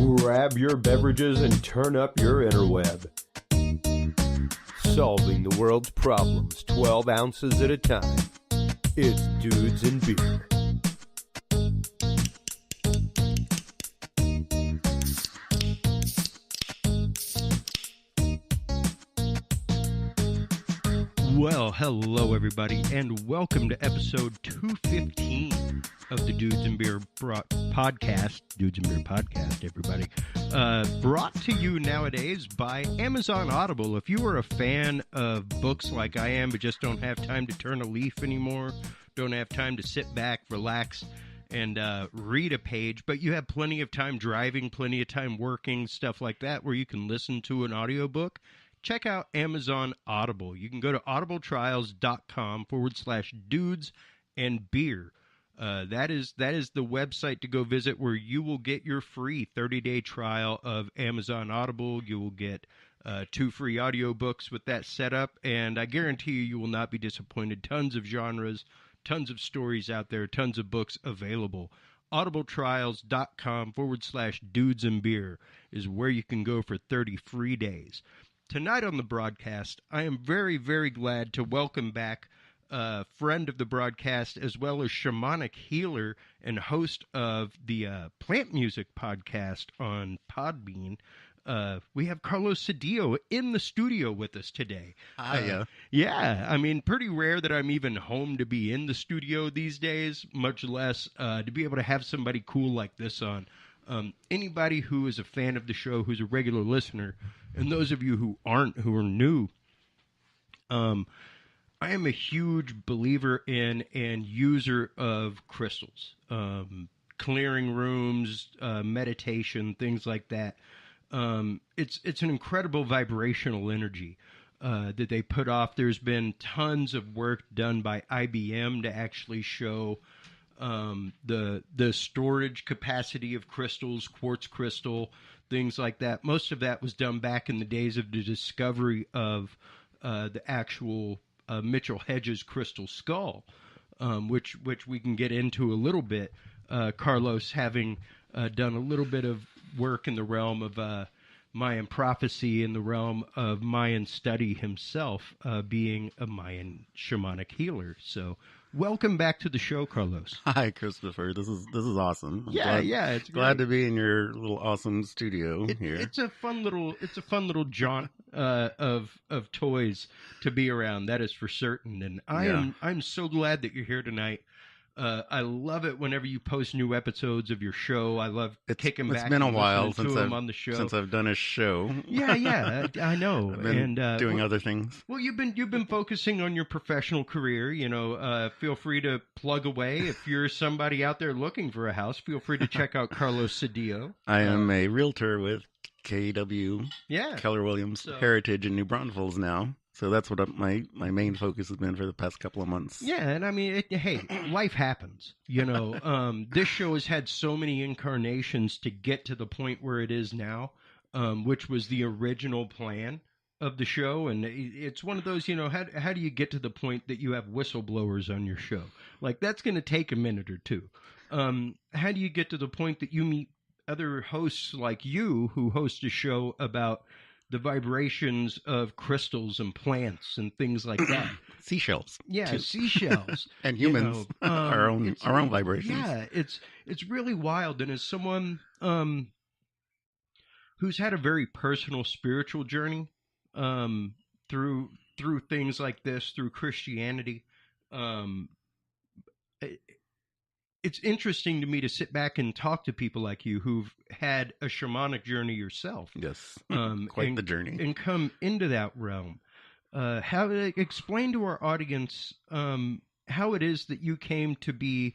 Grab your beverages and turn up your interweb. Solving the world's problems 12 ounces at a time. It's Dudes and Beer. Well, hello everybody, and welcome to episode 215 of the Dudes and Beer podcast. Dudes and Beer podcast, everybody. Brought to you nowadays by Amazon Audible. If you are a fan of books like I am, but just don't have time to turn a leaf anymore, don't have time to sit back, relax, and read a page, but you have plenty of time driving, plenty of time working, stuff like that, where you can listen to an audiobook, check out Amazon Audible. You can go to audibletrials.com/dudes and beer. That is the website to go visit, where you will get your free 30-day trial of Amazon Audible. You will get 2 free audiobooks with that setup, and I guarantee you will not be disappointed. Tons of genres, tons of stories out there, tons of books available. audibletrials.com/dudes and beer is where you can go for 30 free days. Tonight on the broadcast, I am very, very glad to welcome back a friend of the broadcast, as well as Shamanic Healer and host of the PlantMusic Podcast on Podbean. We have Carlos Cedillo in the studio with us today. Hiya. Yeah, I mean, pretty rare that I'm even home to be in the studio these days, much less to be able to have somebody cool like this on. Anybody who is a fan of the show, who's a regular listener, and those of you who aren't, who are new, I am a huge believer in and user of crystals, clearing rooms, meditation, things like that. It's an incredible vibrational energy that they put off. There's been tons of work done by IBM to actually show the storage capacity of crystals, quartz crystal, things like that. Most of that was done back in the days of the discovery of the actual Mitchell Hedges crystal skull, which we can get into a little bit. Carlos having done a little bit of work in the realm of Mayan prophecy, in the realm of Mayan study himself, being a Mayan shamanic healer. So welcome back to the show, Carlos. Hi, Christopher. This is awesome. It's glad great to be in your little awesome studio here. It's a fun little jaunt of toys to be around. That is for certain. And I'm so glad that you're here tonight. I love it whenever you post new episodes of your show. I love kicking back. It's been a while since I've done a show. Yeah, I know. I've been doing other things. Well, you've been focusing on your professional career. You know, feel free to plug away. If you're somebody out there looking for a house, feel free to check out Carlos Cedillo. I am a realtor with KW Keller Williams Heritage in New Braunfels now. So that's what my main focus has been for the past couple of months. Yeah, and I mean, hey, life happens. You know, this show has had so many incarnations to get to the point where it is now, which was the original plan of the show. And it's one of those, you know, how do you get to the point that you have whistleblowers on your show? Like, that's going to take a minute or two. How do you get to the point that you meet other hosts like you who host a show about the vibrations of crystals and plants and things like that? Seashells. Yeah, too. Seashells. And humans, our own vibrations. Yeah, it's really wild. And as someone who's had a very personal spiritual journey through things like this, through Christianity, it's interesting to me to sit back and talk to people like you who've had a shamanic journey yourself. Yes, quite the journey. And come into that realm. Explain to our audience how it is that you came to be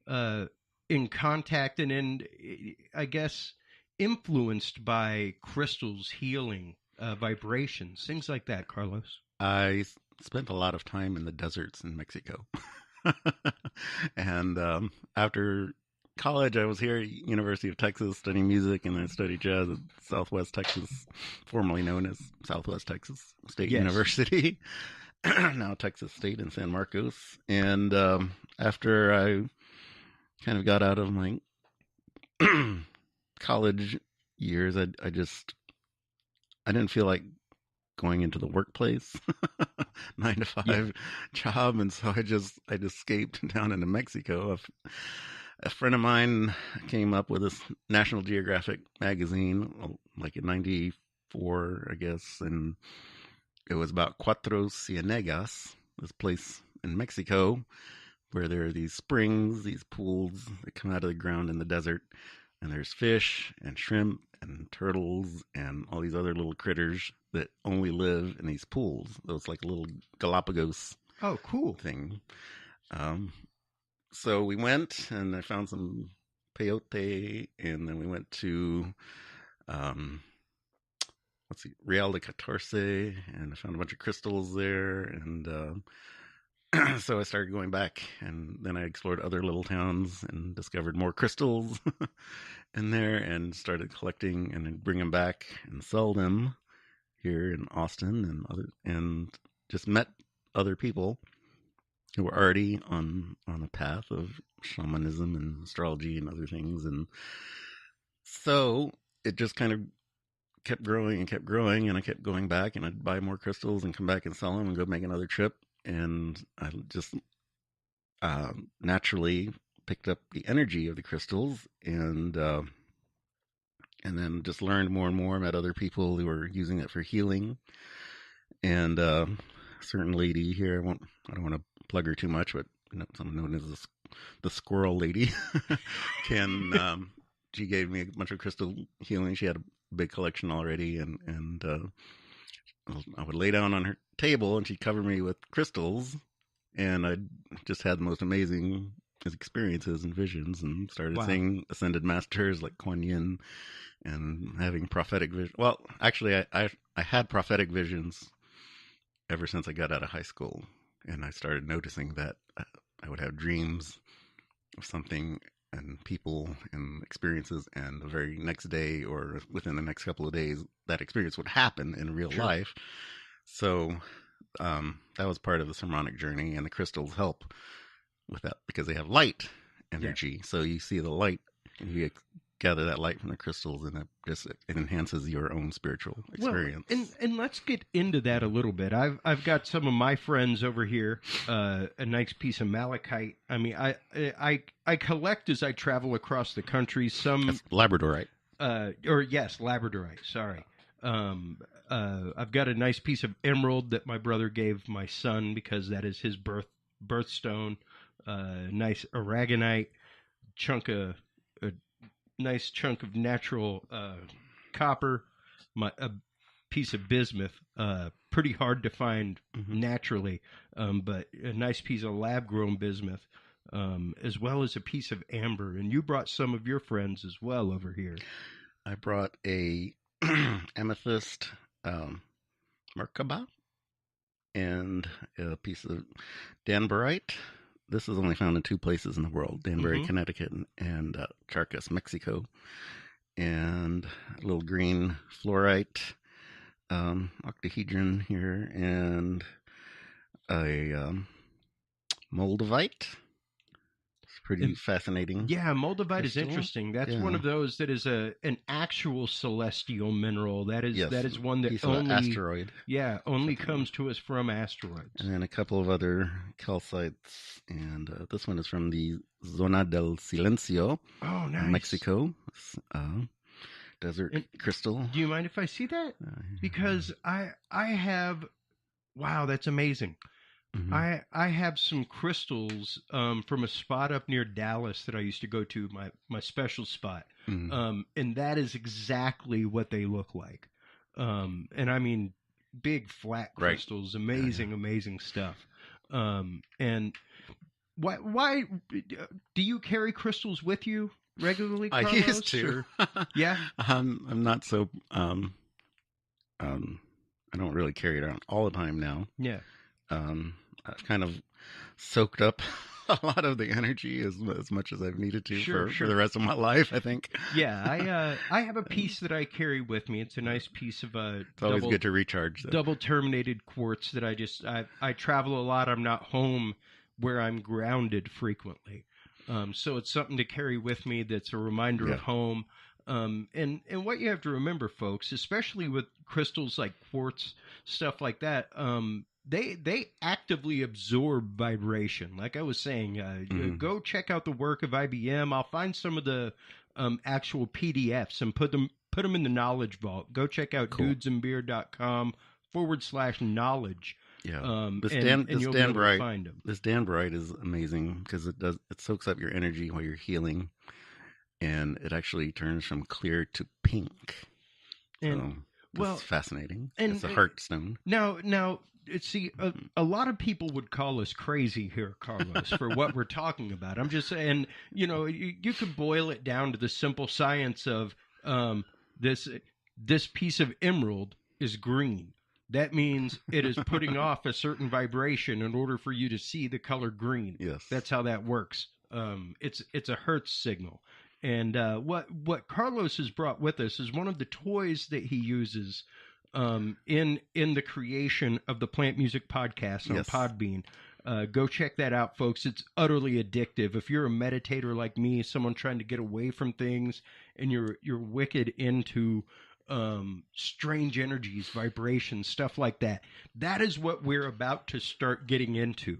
in contact and I guess, influenced by crystals, healing, vibrations, things like that, Carlos. I spent a lot of time in the deserts in Mexico. And after college, I was here at University of Texas studying music, and I studied jazz at Southwest Texas, formerly known as Southwest Texas State University, now Texas State in San Marcos. And after I kind of got out of my college years, I didn't feel like going into the workplace, 9 to 5 job, and so I escaped down into Mexico. A friend of mine came up with this National Geographic magazine, like in '94, I guess, and it was about Cuatro Cienegas, this place in Mexico where there are these springs, these pools that come out of the ground in the desert, and there's fish and shrimp and turtles and all these other little critters that only live in these pools. Those like a little Galapagos thing. So we went, and I found some peyote, and then we went to Real de Catorce, and I found a bunch of crystals there, and so I started going back, and then I explored other little towns and discovered more crystals in there, and started collecting and then bring them back and sell them here in Austin, and just met other people who were already on a path of shamanism and astrology and other things, and so it just kind of kept growing, and I kept going back, and I'd buy more crystals and come back and sell them and go make another trip, and I just naturally picked up the energy of the crystals, and then just learned more and more, met other people who were using it for healing, and a certain lady here, I don't want to plug her too much, but someone known as the squirrel lady, she gave me a bunch of crystal healing. She had a big collection already, and I would lay down on her table, and she'd cover me with crystals, and I just had the most amazing experiences and visions, and started seeing ascended masters like Kuan Yin, and having prophetic vision. Well, actually, I had prophetic visions ever since I got out of high school, and I started noticing that I would have dreams of something and people and experiences, and the very next day or within the next couple of days, that experience would happen in real life. So that was part of the Shamanic Journey, and the crystals help with that because they have light energy. So you see the light, and you gather that light from the crystals, and it enhances your own spiritual experience. Well, and let's get into that a little bit. I've got some of my friends over here, a nice piece of malachite. I mean, I collect as I travel across the country. That's Labradorite. Labradorite. Sorry. I've got a nice piece of emerald that my brother gave my son because that is his birthstone. Nice aragonite, nice chunk of natural copper, a piece of bismuth, pretty hard to find naturally, but a nice piece of lab-grown bismuth, as well as a piece of amber. And you brought some of your friends as well over here. I brought a amethyst Merkaba and a piece of danburite. This is only found in 2 places in the world, Danbury, Connecticut, and Charcas, Mexico. And a little green fluorite, octahedron here, and a moldavite. It's pretty fascinating. Yeah, moldavite is interesting. That's one of those that is an actual celestial mineral. That is one that only asteroid. Yeah, only comes to us from asteroids. And then a couple of other calcites, and this one is from the Zona del Silencio, nice. Mexico. Desert crystal. Do you mind if I see that? Because I have, wow, that's amazing. I have some crystals from a spot up near Dallas that I used to go to, my special spot. And that is exactly what they look like. And I mean, big flat crystals, amazing stuff. And why do you carry crystals with you regularly, Carlos? I used to. Yeah. I'm not so, I don't really carry it around all the time now. Yeah. I've kind of soaked up a lot of the energy as much as I've needed to for the rest of my life, I think. Yeah, I have a piece that I carry with me. It's a nice piece of it's always good to recharge. Double terminated quartz that I travel a lot. I'm not home where I'm grounded frequently. So it's something to carry with me that's a reminder of home. And what you have to remember, folks, especially with crystals like quartz, stuff like that, they actively absorb vibration. Like I was saying, go check out the work of IBM. I'll find some of the actual PDFs and put them in the knowledge vault. Go check out dudesandbeer.com/knowledge. Yeah, this Dan Bright. Find them. This Dan Bright is amazing because it soaks up your energy while you're healing, and it actually turns from clear to pink. And it's fascinating. And it's a heart stone. Now, see, a lot of people would call us crazy here, Carlos, for what we're talking about. I'm just saying, you could boil it down to the simple science of this piece of emerald is green. That means it is putting off a certain vibration in order for you to see the color green. Yes. That's how that works. It's a Hertz signal. And what Carlos has brought with us is one of the toys that he uses in the creation of the PlantMusic Podcast on Podbean. Go check that out, folks. It's utterly addictive. If you're a meditator like me, someone trying to get away from things, and you're wicked into strange energies, vibrations, stuff like that. That is what we're about to start getting into.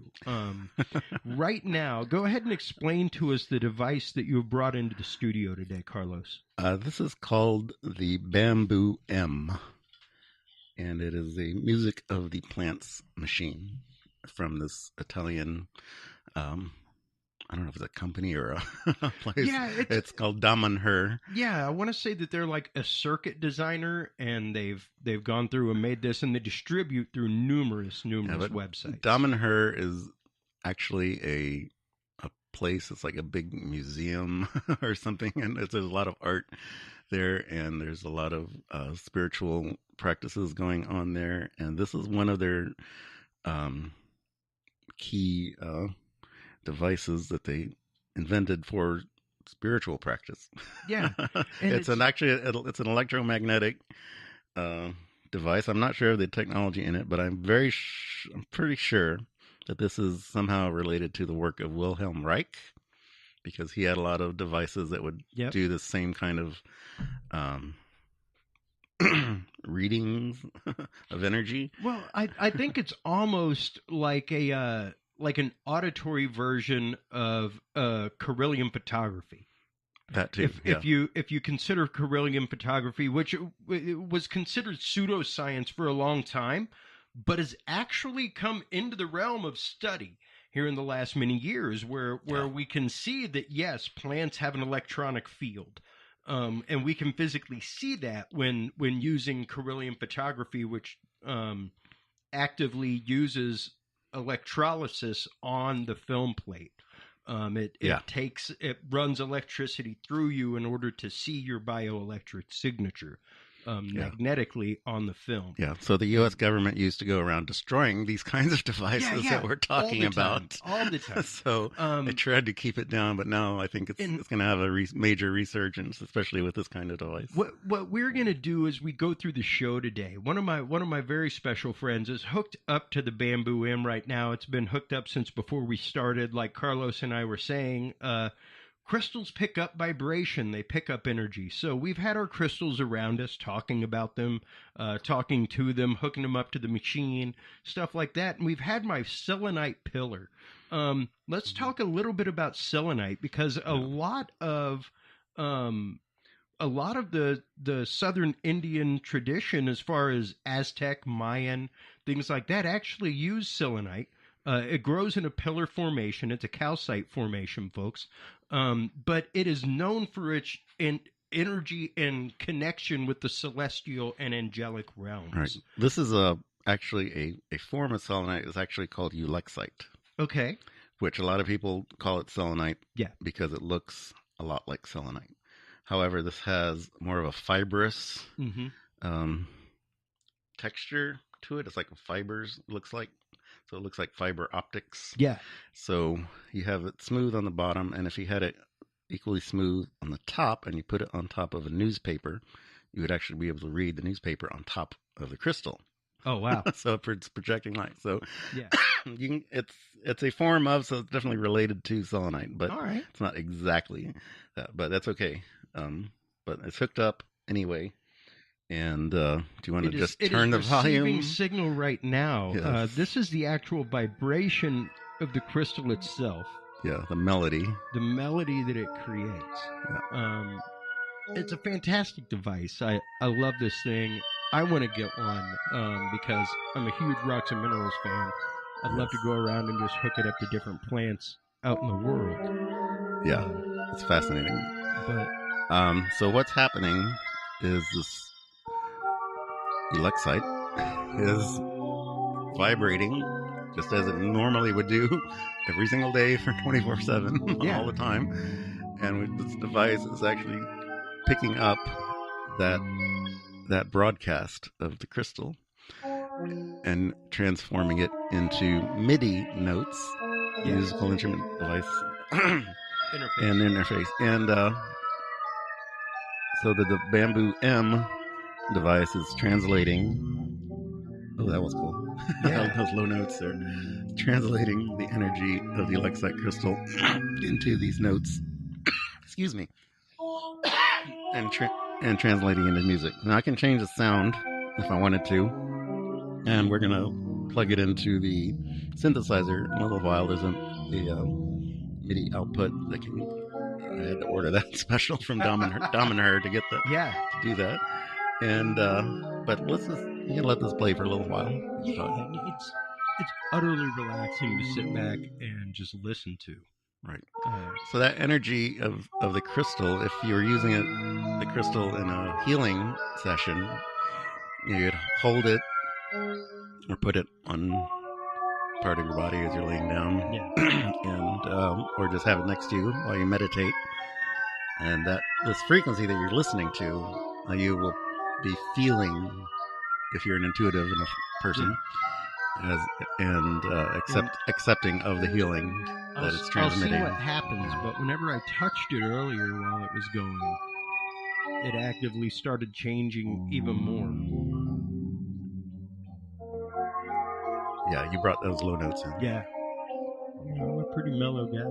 Right now, go ahead and explain to us the device that you have brought into the studio today, Carlos. This is called the Bamboo M, and it is a music of the plants machine from this Italian, I don't know if it's a company or a place. Yeah, it's called Her. Yeah, I want to say that they're like a circuit designer, and they've gone through and made this, and they distribute through numerous websites. Her is actually a place. It's like a big museum or something, and there's a lot of art there, and there's a lot of spiritual practices going on there, and this is one of their key devices that they invented for spiritual practice. Yeah, it's an electromagnetic device. I'm not sure of the technology in it, but I'm pretty sure that this is somehow related to the work of Wilhelm Reich, because he had a lot of devices that would do the same kind of readings of energy. Well, I think it's almost like like an auditory version of Carillion photography. That too. If you consider Carillion photography, which was considered pseudoscience for a long time, but has actually come into the realm of study here in the last many years, where we can see that yes, plants have an electronic field. And we can physically see that when using Carillion photography, which actively uses electrolysis on the film plate. It runs electricity through you in order to see your bioelectric signature magnetically on the film. Yeah, so the U.S. government used to go around destroying these kinds of devices that we're talking about. All the time. So they tried to keep it down, but now I think it's going to have a major resurgence, especially with this kind of device. What we're going to do as we go through the show today, one of my very special friends is hooked up to the Bamboo M right now. It's been hooked up since before we started, like Carlos and I were saying. Crystals pick up vibration. They pick up energy. So we've had our crystals around us, talking about them, talking to them, hooking them up to the machine, stuff like that. And we've had my selenite pillar. Let's talk a little bit about selenite, because a lot of the Southern Indian tradition, as far as Aztec, Mayan, things like that, actually use selenite. It grows in a pillar formation. It's a calcite formation, folks. But it is known for its energy and connection with the celestial and angelic realms. Right. This is actually a form of selenite. It's actually called ulexite. Okay. Which a lot of people call it selenite. Yeah. Because it looks a lot like selenite. However, this has more of a fibrous texture to it. It's like fibers, it looks like. So it looks like fiber optics. Yeah. So you have it smooth on the bottom, and if you had it equally smooth on the top and you put it on top of a newspaper, you would actually be able to read the newspaper on top of the crystal. Oh, wow. So it's projecting light. So yeah, it's a form of, so it's definitely related to selenite, but all right. It's not exactly that, but that's okay. but it's hooked up anyway. And do you want to just turn the volume? It is receiving volume? Signal right now. Yes. This is the actual vibration of the crystal itself. Yeah, the melody. The melody that it creates. Yeah. It's a fantastic device. I love this thing. I want to get one because I'm a huge rocks and minerals fan. I'd love to go around and just hook it up to different plants out in the world. Yeah, it's fascinating. But so what's happening is this Elexite is vibrating just as it normally would do every single day for 24/7 all the time. And this device is actually picking up that broadcast of the crystal and transforming it into MIDI notes, musical instrument device interface. And so the Bamboo M device is translating. Oh, that was cool. Yeah. Those low notes there. Translating the energy of the Elexite crystal into these notes. Excuse me. And translating into music. Now I can change the sound if I wanted to. And we're going to plug it into the synthesizer in a little while. There's a MIDI output that can... I had to order that special from Dom and her to get that. Yeah. To do that. And but let's just let this play for a little while. Yeah, it's utterly relaxing to sit back and just listen to. Right. So that energy of the crystal, if you were using the crystal in a healing session, you'd hold it or put it on part of your body as you're laying down, and or just have it next to you while you meditate. And that this frequency that you're listening to, you will be feeling, if you're an intuitive enough person, accepting of the healing that it's transmitting. I'll see what happens, but whenever I touched it earlier while it was going, it actively started changing even more. Yeah, you brought those low notes in. Yeah. I'm a pretty mellow guy.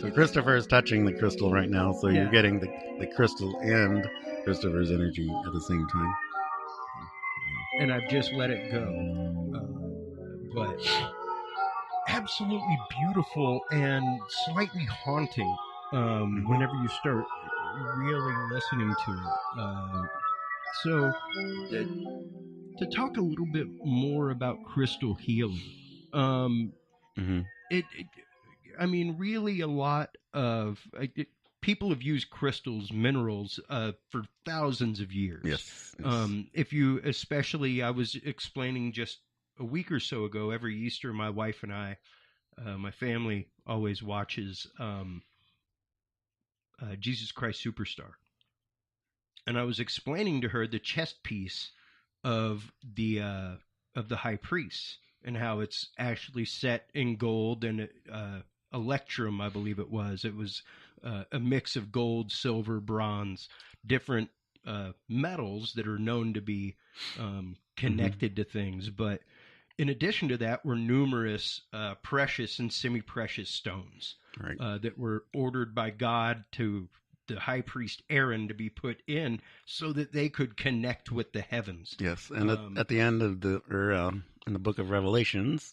So Christopher is touching the crystal right now, so you're getting the crystal and Christopher's energy at the same time. And I've just let it go. But absolutely beautiful and slightly haunting whenever you start really listening to it. So to talk a little bit more about crystal healing, I mean, really a lot of people have used crystals, minerals, for thousands of years. Yes. If you, especially, I was explaining just a week or so ago, every Easter, my wife and I, my family always watches Jesus Christ Superstar. And I was explaining to her the chest piece of the high priest and how it's actually set in gold and electrum, I believe it was. It was a mix of gold, silver, bronze, different metals that are known to be connected to things. But in addition to that were numerous precious and semi-precious stones that were ordered by God to the high priest Aaron to be put in so that they could connect with the heavens. Yes, and at the end of in the book of Revelations,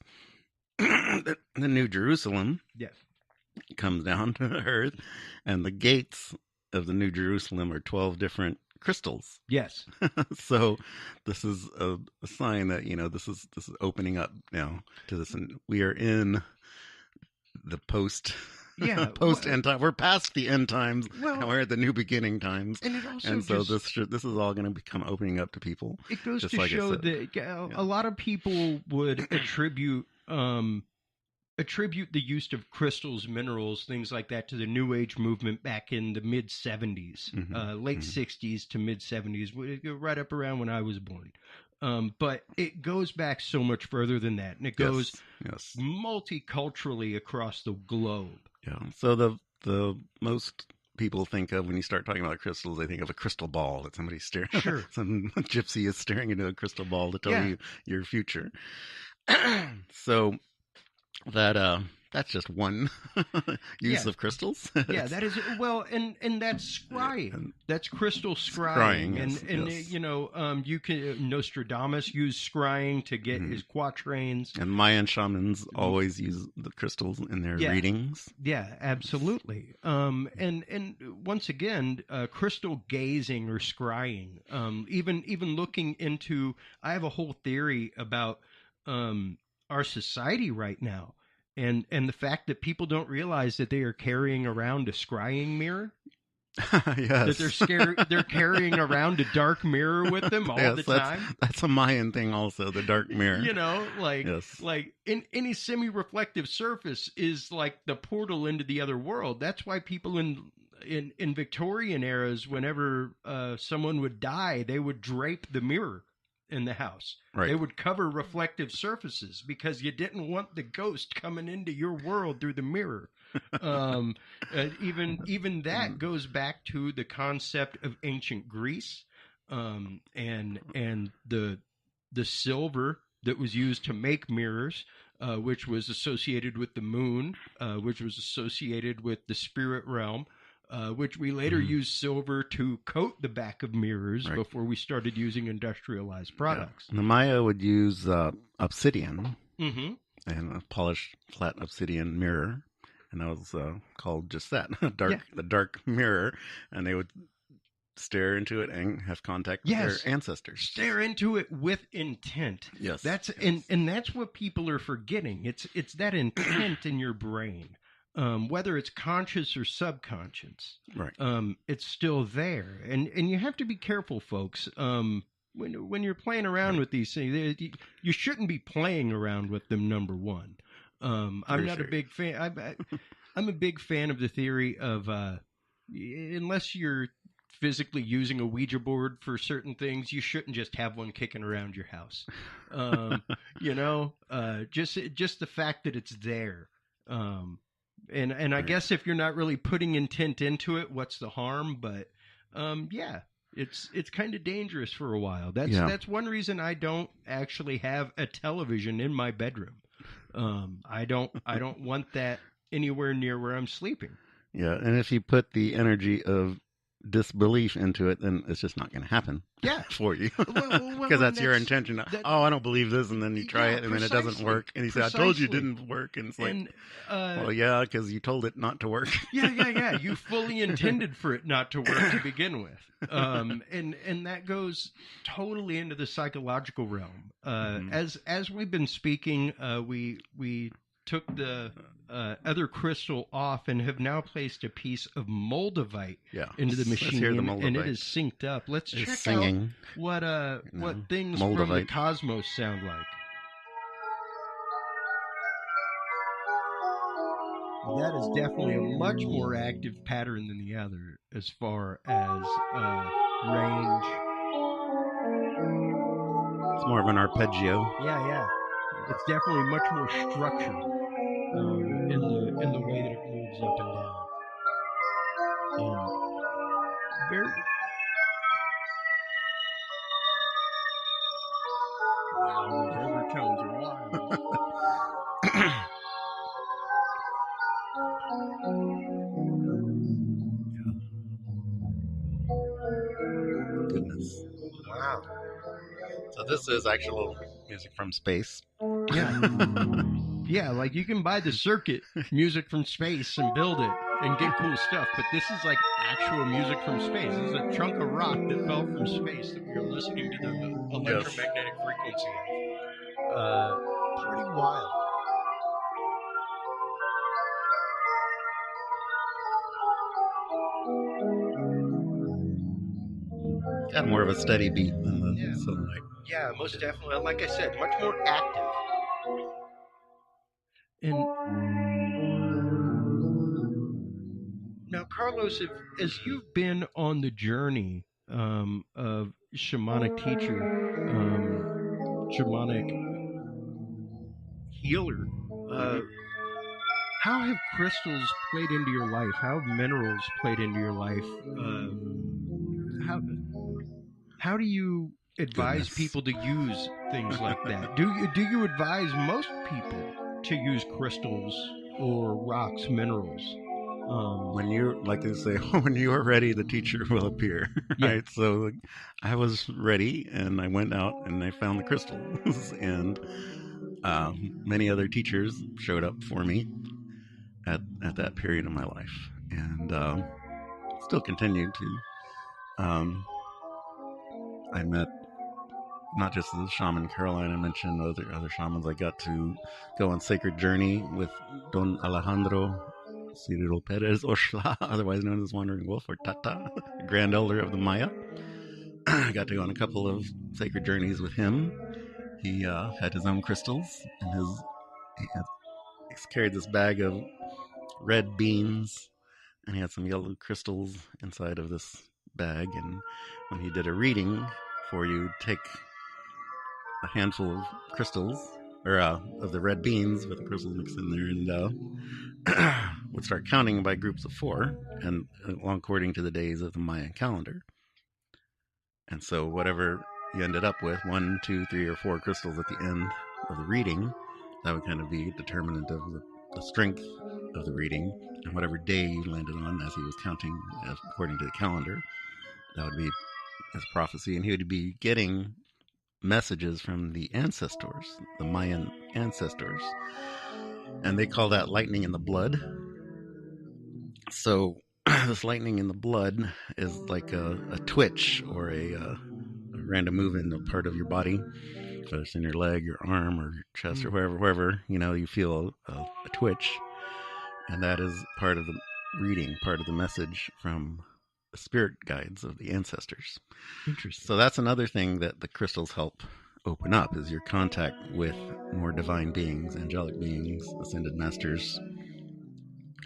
the New Jerusalem comes down to earth, and the gates of the New Jerusalem are 12 different crystals. Yes. So this is a sign that this is opening up now to this, and we are in the post end time. We're past the end times, and we're at the new beginning times. And it also so this is all going to become opening up to people. It goes to show that a lot of people would attribute the use of crystals, minerals, things like that to the New Age movement back in the mid 70s, late 60s to mid 70s, right up around when I was born. But it goes back so much further than that, and it goes multiculturally across the globe. Yeah. So the most people think of when you start talking about crystals, they think of a crystal ball that somebody's staring. Sure. Some gypsy is staring into a crystal ball to tell you your future. So that's just one use of crystals. Yeah, that is and that's scrying. That's crystal scrying, yes, and yes. you can Nostradamus used scrying to get his quatrains, and Mayan shamans always use the crystals in their readings. Yeah, absolutely. And once again, crystal gazing or scrying. Even looking into, I have a whole theory about our society right now. And the fact that people don't realize that they are carrying around a scrying mirror. Yes. That they're carrying around a dark mirror with them all the time. That's a Mayan thing also, the dark mirror. Like in any semi-reflective surface is like the portal into the other world. That's why people in Victorian eras, whenever someone would die, they would drape the mirror in the house. Right. They would cover reflective surfaces because you didn't want the ghost coming into your world through the mirror. Even that goes back to the concept of ancient Greece, and the silver that was used to make mirrors, which was associated with the moon, which was associated with the spirit realm. Which we later used silver to coat the back of mirrors before we started using industrialized products. Yeah. The Maya would use obsidian Mm-hmm. and a polished flat obsidian mirror, and that was called just that, the dark mirror, and they would stare into it and have contact with their ancestors. Stare into it with intent. Yes. And that's what people are forgetting. It's that intent in your brain. Whether it's conscious or subconscious, right? It's still there, and you have to be careful, folks. When you're playing around with these things, you shouldn't be playing around with them. Number one, I'm not a big fan. I'm a big fan of the theory of unless you're physically using a Ouija board for certain things, you shouldn't just have one kicking around your house. Just the fact that it's there. And I guess if you're not really putting intent into it, what's the harm? But it's kind of dangerous for a while. That's one reason I don't actually have a television in my bedroom. I don't want that anywhere near where I'm sleeping. Yeah, and if you put the energy of disbelief into it, then it's just not going to happen. Yeah, for you, because that's your intention. I don't believe this, and then you try it, and then it doesn't work, and you say, "I told you it didn't work," and it's like, well, yeah, because you told it not to work. Yeah. You fully intended for it not to work to begin with, and that goes totally into the psychological realm. As we've been speaking, we took the other crystal off and have now placed a piece of moldavite into the machine, and it is synced up. Let's check out what things moldavite from the cosmos sound like. That is definitely a much more active pattern than the other as far as range. It's more of an arpeggio. Yeah. It's definitely much more structured in the way that it moves up and down. And very. Wow, those overtones are wild. Goodness. Wow. So this is actual music from space. Yeah, like you can buy the circuit music from space and build it and get cool stuff, but this is like actual music from space. This is a chunk of rock that fell from space that we are listening to the electromagnetic frequency of. Pretty wild. Got more of a steady beat than the sunlight. Yeah, most definitely. Like I said, much more active. And now, Carlos, as you've been on the journey of shamanic teacher, shamanic healer, how have crystals played into your life? How have minerals played into your life? How do you advise people to use things like that? Do you advise most people to use crystals or rocks, minerals. When you're, like they say, when you are ready, the teacher will appear. Yeah. Right? So I was ready, and I went out and I found the crystals, and many other teachers showed up for me at that period of my life, and still continued to. I met not just the shaman Caroline I mentioned, other shamans. I got to go on Sacred Journey with Don Alejandro Cedillo Perez Oshla, otherwise known as Wandering Wolf, or Tata, the Grand Elder of the Maya. I got to go on a couple of sacred journeys with him. He had his own crystals, and he carried this bag of red beans, and he had some yellow crystals inside of this bag. And when he did a reading for you, take a handful of crystals, or of the red beans with the crystals mixed in there, and would start counting by groups of 4, and according to the days of the Mayan calendar. And so whatever you ended up with, 1, 2, 3, or 4 crystals at the end of the reading, that would kind of be determinant of the strength of the reading, and whatever day you landed on as he was counting according to the calendar, that would be his prophecy. And he would be getting messages from the ancestors, the Mayan ancestors, and they call that lightning in the blood. So this lightning in the blood is like a twitch or a random movement of part of your body, whether it's in your leg, your arm, or your chest, or wherever you feel a twitch, and that is part of the reading, part of the message from the spirit guides of the ancestors. Interesting. So that's another thing that the crystals help open up, is your contact with more divine beings, angelic beings, ascended masters,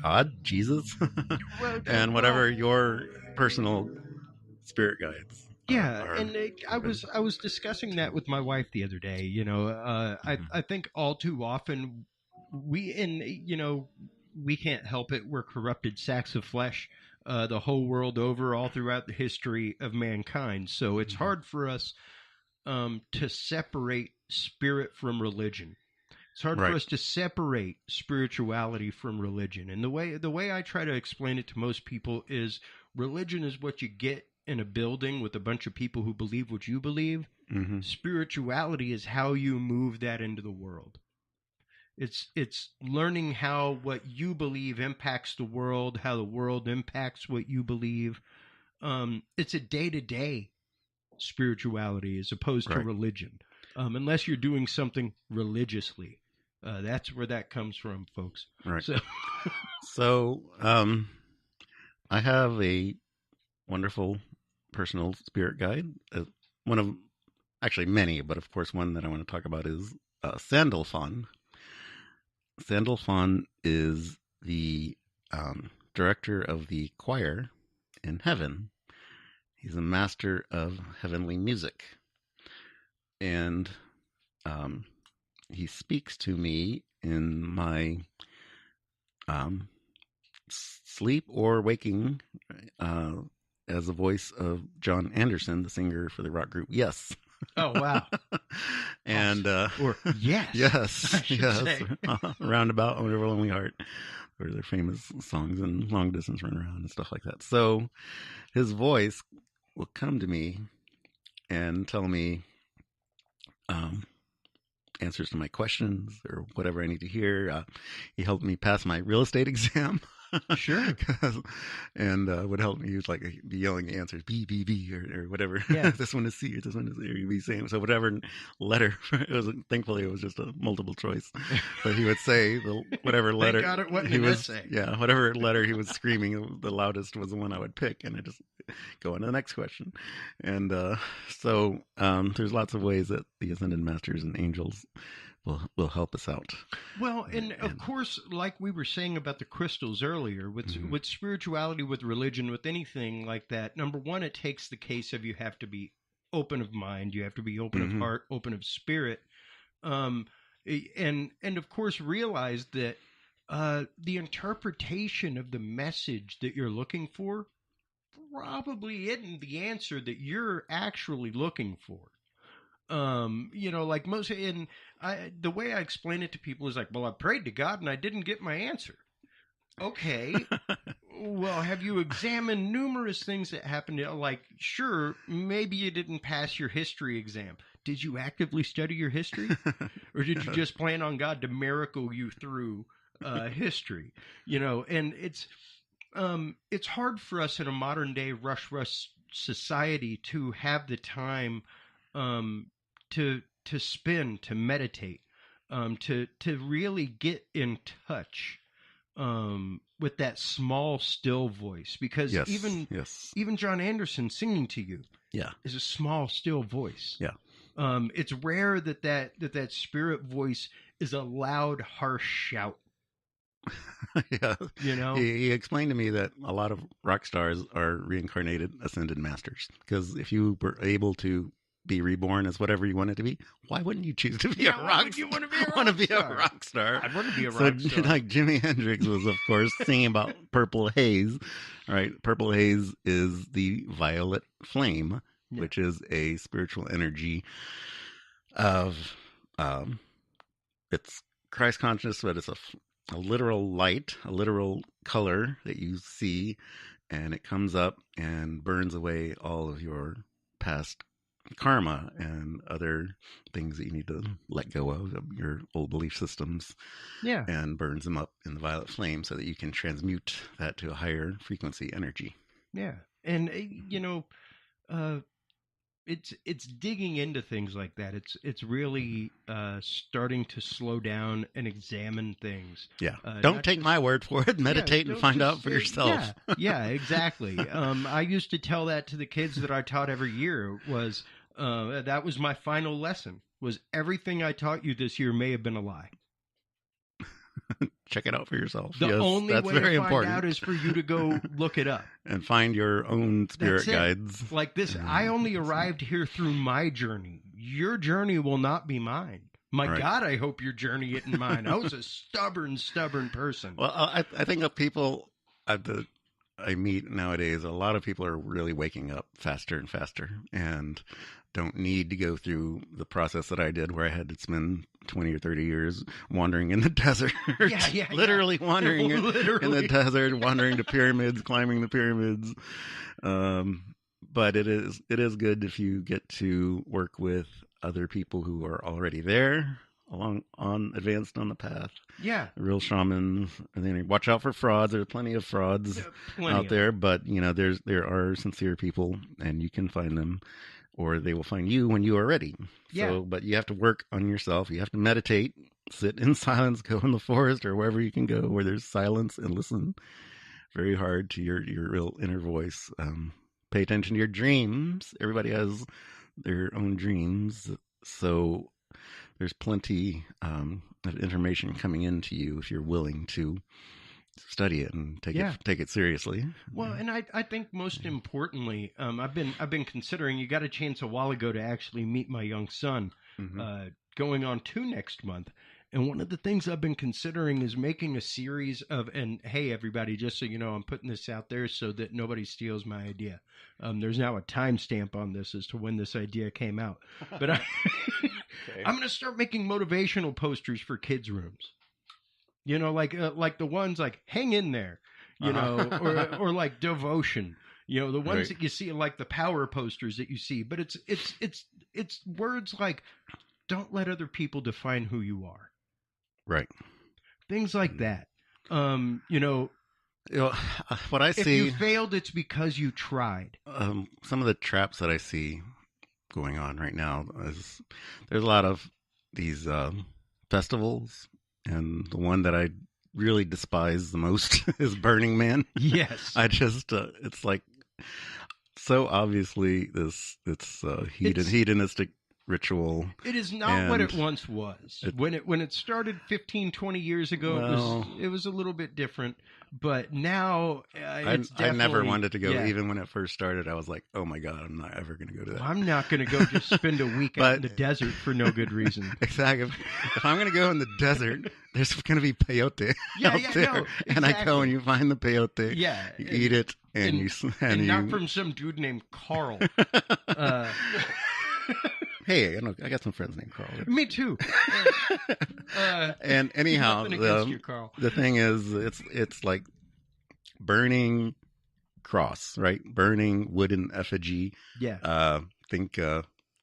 God, Jesus, and whatever your personal spirit guides. And I was discussing that with my wife the other day. I think all too often we can't help it. We're corrupted sacks of flesh the whole world over, all throughout the history of mankind. So it's hard for us to separate spirit from religion. It's hard for us to separate spirituality from religion. And the way I try to explain it to most people is religion is what you get in a building with a bunch of people who believe what you believe. Mm-hmm. Spirituality is how you move that into the world. It's learning how what you believe impacts the world, how the world impacts what you believe. It's a day-to-day spirituality as opposed to religion. Unless you're doing something religiously. That's where that comes from, folks. Right. So I have a wonderful personal spirit guide. One of, actually many, but of course one that I want to talk about is Sandalphon. Sandalphon is the director of the choir in heaven. He's a master of heavenly music. And he speaks to me in my sleep or waking as the voice of John Anderson, the singer for the rock group Yes. Oh, wow. And or Yes. Yes. Roundabout, Whatever Lonely Heart, or their famous songs and Long Distance Run Around and stuff like that. So his voice will come to me and tell me answers to my questions or whatever I need to hear. He helped me pass my real estate exam. Sure. And would help me use, like, be yelling the answers, B, B, B, or whatever. Yeah. This one is C, or this one is A, or you'd be saying, so whatever letter, thankfully it was just a multiple choice. But he would say whatever letter. Thank God it wasn't an essay. Yeah, whatever letter he was screaming the loudest was the one I would pick, and I just go on to the next question. And so there's lots of ways that the Ascended Masters and angels will help us out. Well, and of course, like we were saying about the crystals earlier, with spirituality, with religion, with anything like that, number one, it takes the case of you have to be open of mind, you have to be open of heart, open of spirit, and of course realize that the interpretation of the message that you're looking for probably isn't the answer that you're actually looking for. Like most, and the way I explain it to people is like, well, I prayed to God and I didn't get my answer. Okay. Well, have you examined numerous things that happened? Like, sure, maybe you didn't pass your history exam. Did you actively study your history? Or did you just plan on God to miracle you through history? And it's hard for us in a modern day rush society to have the time to spend, to meditate, to really get in touch with that small, still voice, because even John Anderson singing to you is a small, still voice. Yeah. It's rare that spirit voice is a loud, harsh shout. Yeah. He explained to me that a lot of rock stars are reincarnated ascended masters, because if you were able to be reborn as whatever you wanted to be, why wouldn't you choose to be a rock star? Want to be a rock star? I'd want to be a rock star. Like Jimi Hendrix was, of course, singing about purple haze. Right? Purple haze is the violet flame, which is a spiritual energy of it's Christ consciousness, but it's a literal light, a literal color that you see, and it comes up and burns away all of your past karma and other things that you need to let go of your old belief systems, and burns them up in the violet flame so that you can transmute that to a higher frequency energy. And it's digging into things like that. It's really starting to slow down and examine things. Don't take my word for it. Meditate and find out for yourself. Exactly. I used to tell that to the kids that I taught every year. Was that was my final lesson, was everything I taught you this year may have been a lie. Check it out for yourself. The only way to find out is for you to go look it up. And find your own spirit guides. Like this, I only arrived here through my journey. Your journey will not be mine. My God, I hope your journey isn't mine. I was a stubborn person. Well, I think of people I meet nowadays, a lot of people are really waking up faster and faster and don't need to go through the process that I did, where I had to spend 20 or 30 years wandering in the desert. Literally wandering in the desert, wandering to pyramids, climbing the pyramids. But it is good if you get to work with other people who are already there, advanced on the path. Real shamans. And then watch out for frauds. There's plenty of frauds out there, but there are sincere people, and you can find them, or they will find you when you are ready. But you have to work on yourself. You have to meditate, sit in silence, go in the forest or wherever you can go where there's silence, and listen very hard to your real inner voice. Pay attention to your dreams. Everybody has their own dreams, so there's plenty of information coming into you if you're willing to study it and take it seriously. Well, and I think most importantly, I've been considering. You got a chance a while ago to actually meet my young son, going on 2 next month. And one of the things I've been considering is making a series of, and hey, everybody, just so you know, I'm putting this out there so that nobody steals my idea. There's now a timestamp on this as to when this idea came out. But I'm going to start making motivational posters for kids' rooms. Like the ones like "Hang in there," or like devotion. The ones that you see, like the power posters that you see. But it's words like, "Don't let other people define who you are." Right. Things like that. What I see, if you failed, it's because you tried. Some of the traps that I see going on right now is there's a lot of these festivals, and the one that I really despise the most is Burning Man. Yes. I just it's like so obviously it's hedonistic ritual. It is not what it once was. When it started 15, 20 years ago, it was a little bit different. But now, it's definitely... I never wanted to go. Even when it first started, I was like, oh my God, I'm not ever going to go to that. I'm not going to go just spend a week out in the desert for no good reason. Exactly. If I'm going to go in the desert, there's going to be peyote out there. No, exactly. And I go and you find the peyote. You eat it, and you... And not from some dude named Carl. Hey, I got some friends named Carl. Me too. And anyhow, nothing against you, Carl. the thing is, it's like burning cross, right? Burning wooden effigy. Yeah. Think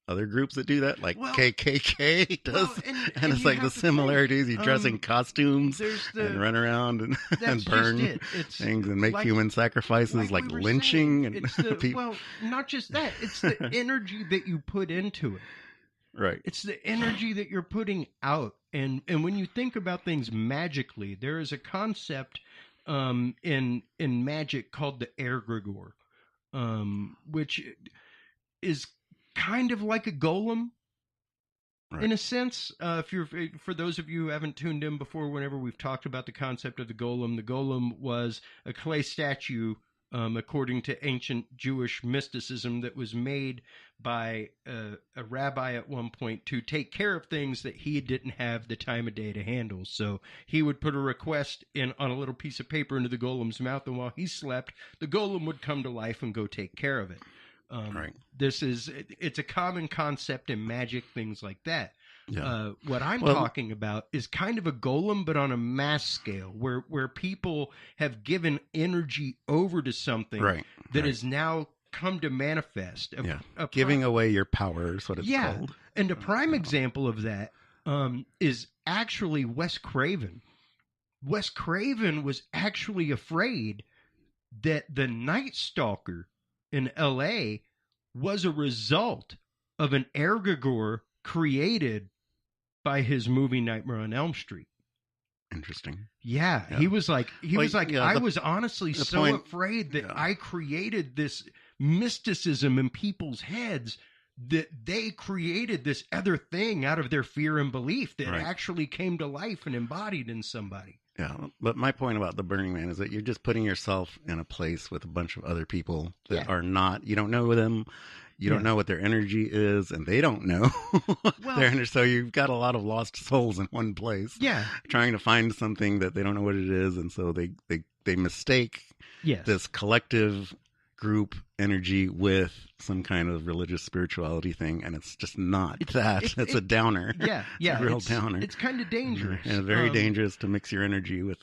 other groups that do that, like KKK does, and it's you like the similarities. You dress in costumes and run around and burn things and make human sacrifices, like lynching and people. Well, not just that; it's the energy that you put into it. Right. It's the energy that you're putting out, and when you think about things magically, there is a concept in magic called the egregore, which is kind of like a golem, right, in a sense. For those of you who haven't tuned in before, whenever we've talked about the concept of the golem was a clay statue, according to ancient Jewish mysticism, that was made by a rabbi at one point to take care of things that he didn't have the time of day to handle. So he would put a request on a little piece of paper into the golem's mouth, and while he slept, the golem would come to life and go take care of it. Right. It's a common concept in magic, things like that. Yeah. What I'm talking about is kind of a golem, but on a mass scale, where people have given energy over to something that has now come to manifest. Giving away your power is what it's called. And a prime example of that is actually Wes Craven. Wes Craven was actually afraid that the Night Stalker in L.A. was a result of an egregore created by his movie Nightmare on Elm Street. Interesting. Yeah. He was like, I was honestly so afraid that I created this mysticism in people's heads that they created this other thing out of their fear and belief that actually came to life and embodied in somebody. Yeah, but my point about the Burning Man is that you're just putting yourself in a place with a bunch of other people that are not, you don't know them, you don't know what their energy is, and they don't know their energy. So you've got a lot of lost souls in one place, trying to find something that they don't know what it is, and so they mistake this collective group energy with some kind of religious spirituality thing, and it's just not that. It's a downer. It's a real downer. It's kind of dangerous. And very dangerous to mix your energy with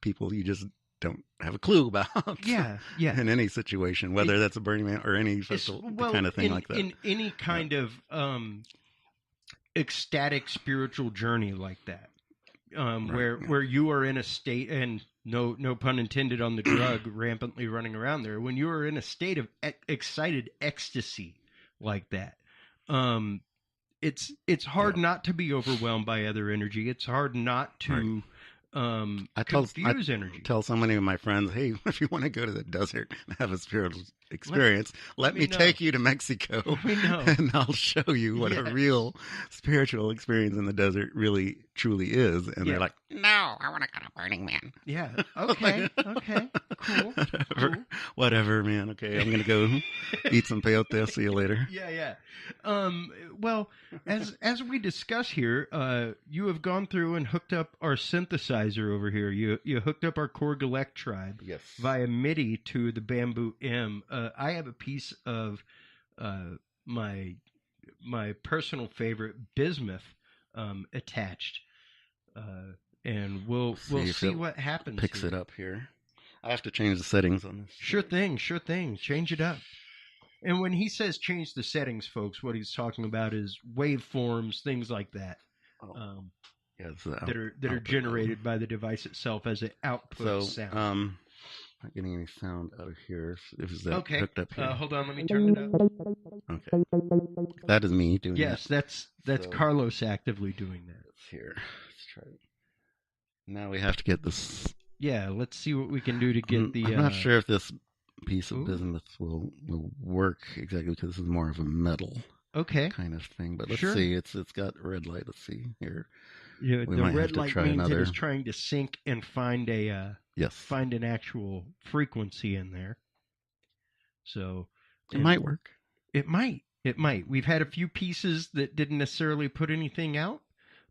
people you just don't have a clue about. In any situation, whether that's a Burning Man or any festival, kind of thing like that. In any kind of ecstatic spiritual journey like that, where you are in a state, and no pun intended on the drug rampantly running around there, when you are in a state of excited ecstasy like that, it's hard not to be overwhelmed by other energy. It's hard not to confuse energy. Tell so many of my friends, hey, if you want to go to the desert and have a spiritual experience, let me take you to Mexico, and I'll show you what a real spiritual experience in the desert really truly is. And they're like, no, I want to go to Burning Man. Yeah. Okay. Cool. Whatever, man. Okay, I'm gonna go eat some peyote. See you later. Yeah. Well, as we discuss here, you have gone through and hooked up our synthesizer over here. You hooked up our Korgalek tribe via MIDI to the Bamboo M. I have a piece of my personal favorite bismuth attached, and we'll see what happens. Picks it up here. I have to change the settings on this. Sure thing. Change it up. And when he says change the settings, folks, what he's talking about is waveforms, things like that. That are generated by the device itself as an output sound. Not getting any sound out of here. Is that hooked up here? Hold on, let me turn it up. Okay. That is me doing that. Yes, that's Carlos actively doing that. It's here. Let's try it. Now we have to get this. Yeah, let's see what we can do to get the... I'm not sure if this piece of bismuth will work exactly, because this is more of a metal kind of thing. But let's see. It's got red light. Let's see here. Yeah, the red light means it is trying to sync and find find an actual frequency in there. So it might work. It might. We've had a few pieces that didn't necessarily put anything out.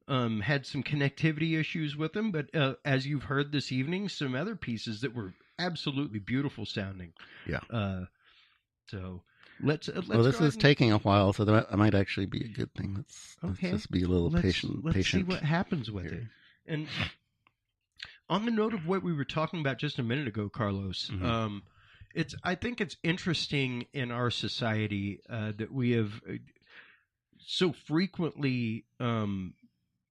Had some connectivity issues with them, but as you've heard this evening, some other pieces that were absolutely beautiful sounding. Yeah. Well, this is taking a while, so that might actually be a good thing. Let's just be a little patient. Let's see what happens with here. it. And on the note of what we were talking about just a minute ago, Carlos, I think it's interesting in our society that we have so frequently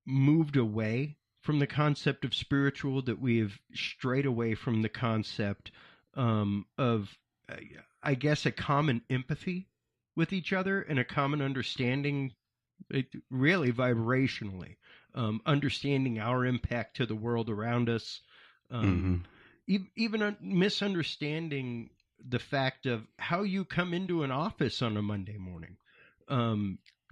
moved away from the concept of spiritual, that we have strayed away from the concept of, I guess, a common empathy with each other and a common understanding, really vibrationally, understanding our impact to the world around us, even a misunderstanding the fact of how you come into an office on a Monday morning.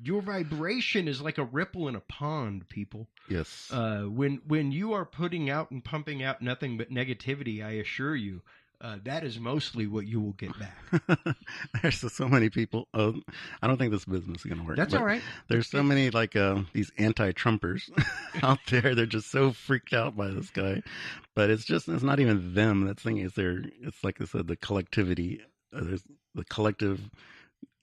Your vibration is like a ripple in a pond, people. Yes. When you are putting out and pumping out nothing but negativity, I assure you, that is mostly what you will get back. There's so many people. I don't think this business is going to work. That's all right. There's so many these anti-Trumpers out there. They're just so freaked out by this guy. But it's not even them. That's the thing. It's like I said, the collectivity. There's the collective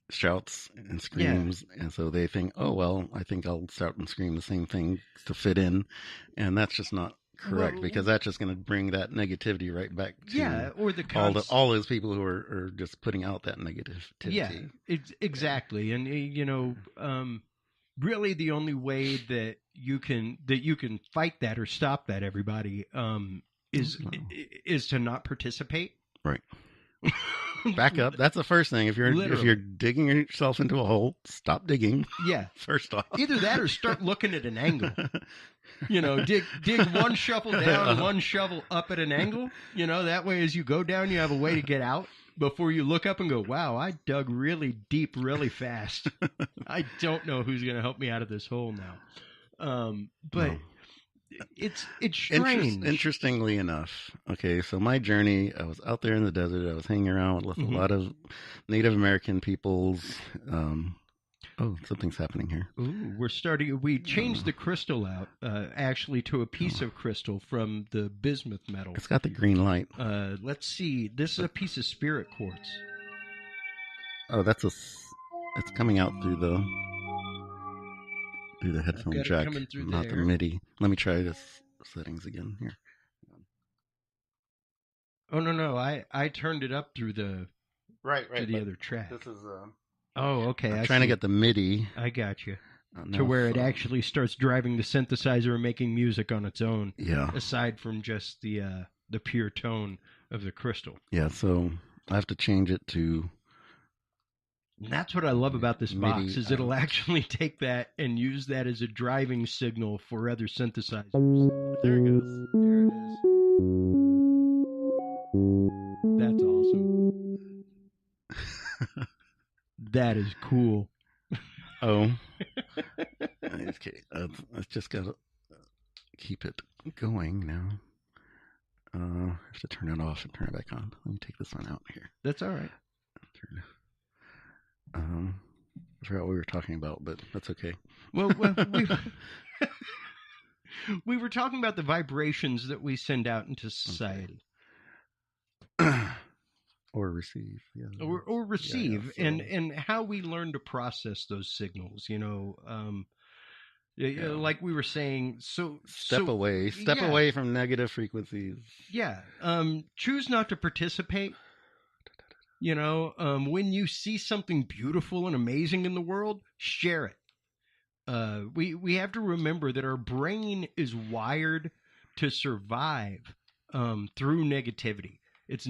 shouts and screams, and so they think, oh well, I think I'll shout and scream the same thing to fit in, and that's just not correct, because that's just going to bring that negativity right back to all those people who are just putting out that negativity. Yeah, exactly, and really the only way that you can fight that or stop that, everybody, is to not participate. Right. Back up. That's the first thing. If you're digging yourself into a hole, stop digging. Yeah. First off. Either that or start looking at an angle. Dig one shovel down, one shovel up at an angle. That way as you go down, you have a way to get out before you look up and go, wow, I dug really deep, really fast. I don't know who's going to help me out of this hole now. But no. It's strange. Interestingly enough, okay, so my journey, I was out there in the desert. I was hanging around with a lot of Native American peoples. Oh, something's happening here. Ooh, we changed the crystal out, actually, to a piece of crystal from the bismuth metal. It's got the green light. Let's see. This is a piece of spirit quartz. Oh, it's coming out through the headphone jack, not the MIDI. Let me try this settings again here. Oh no! I turned it up through the to the other track. This is oh, okay. I'm trying to get the MIDI. I got you. To where it actually starts driving the synthesizer and making music on its own. Yeah. Aside from just the pure tone of the crystal. Yeah. So I have to change it to. And that's what I love about this box, is it'll actually take that and use that as a driving signal for other synthesizers. There it goes. There it is. That's awesome. That is cool. Oh. Okay. I've just got to keep it going now. I have to turn it off and turn it back on. Let me take this one out here. That's all right. I forgot what we were talking about, but that's okay. Well we were talking about the vibrations that we send out into society. Okay. Or receive. Yeah. Or receive, yeah, and how we learn to process those signals, like we were saying, step away from negative frequencies. Yeah. Choose not to participate. When you see something beautiful and amazing in the world, share it. We have to remember that our brain is wired to survive through negativity. It's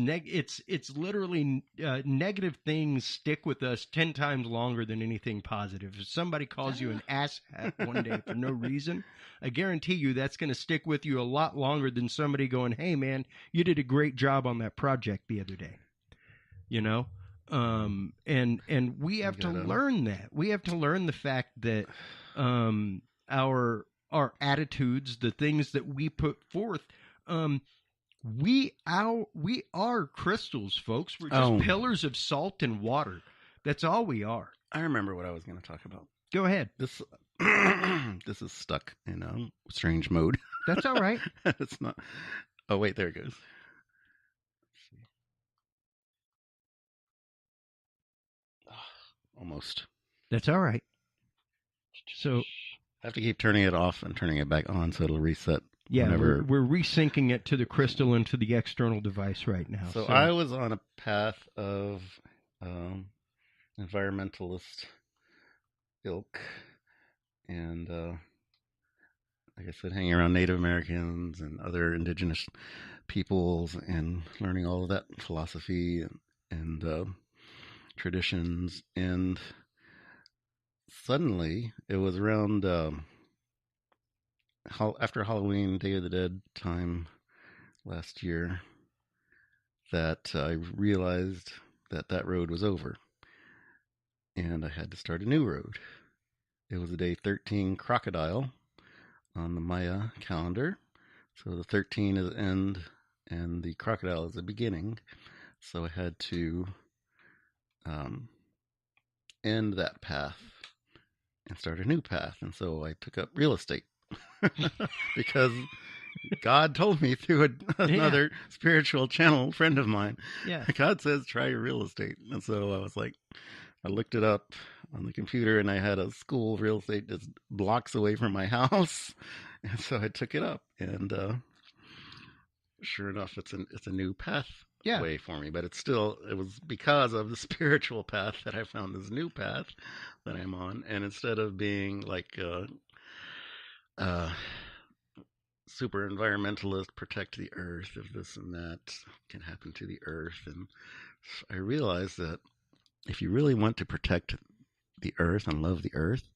literally negative things stick with us 10 times longer than anything positive. If somebody calls you an asshat one day for no reason, I guarantee you that's going to stick with you a lot longer than somebody going, hey man, you did a great job on that project the other day. And we have to learn that. We have to learn the fact that our attitudes, the things that we put forth, we are crystals, folks. We're just pillars of salt and water. That's all we are. I remember what I was going to talk about. Go ahead. This is stuck in strange mode. That's all right. It's not. Oh wait, there it goes. almost. That's all right. So I have to keep turning it off and turning it back on so it'll reset. yeah, whenever... we're resyncing it to the crystal and to the external device right now. So I was on a path of environmentalist ilk, and like I said, hanging around Native Americans and other indigenous peoples and learning all of that philosophy and traditions. And suddenly, it was around after Halloween, Day of the Dead time last year, that I realized that road was over. And I had to start a new road. It was a day 13 crocodile on the Maya calendar. So the 13 is the end and the crocodile is the beginning. So I had to end that path and start a new path. And so I took up real estate because God told me through another spiritual channel friend of mine. Yeah. God says, try real estate. And so I was like, I looked it up on the computer, and I had a school of real estate just blocks away from my house. And so I took it up, and sure enough, it's a new pathway for me. But it was because of the spiritual path that I found this new path that I'm on. And instead of being like super environmentalist, protect the earth, if this and that can happen to the earth, and I realized that if you really want to protect the earth and love the earth,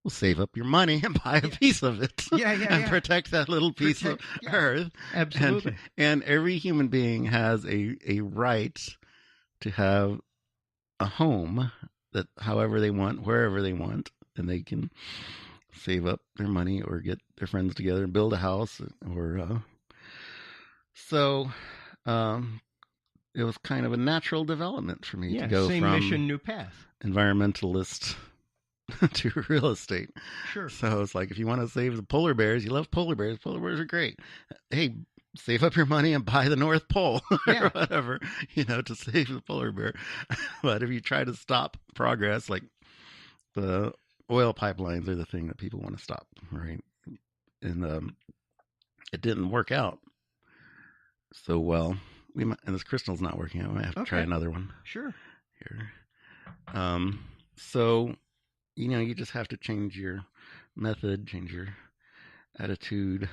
well, save up your money and buy a piece of it. And protect that little piece of earth. Absolutely. And every human being has a right to have a home that however they want, wherever they want, and they can save up their money or get their friends together and build a house. It was kind of a natural development for me to go same from mission, new path. Environmentalist to real estate. Sure. So it's like, if you want to save the polar bears, you love polar bears. Polar bears are great. Hey, save up your money and buy the North Pole or whatever, to save the polar bear. But if you try to stop progress, like the oil pipelines are the thing that people want to stop, right? And it didn't work out so well. And this crystal's not working out. I might have to try another one. Sure. Here. So, you just have to change your method, change your attitude.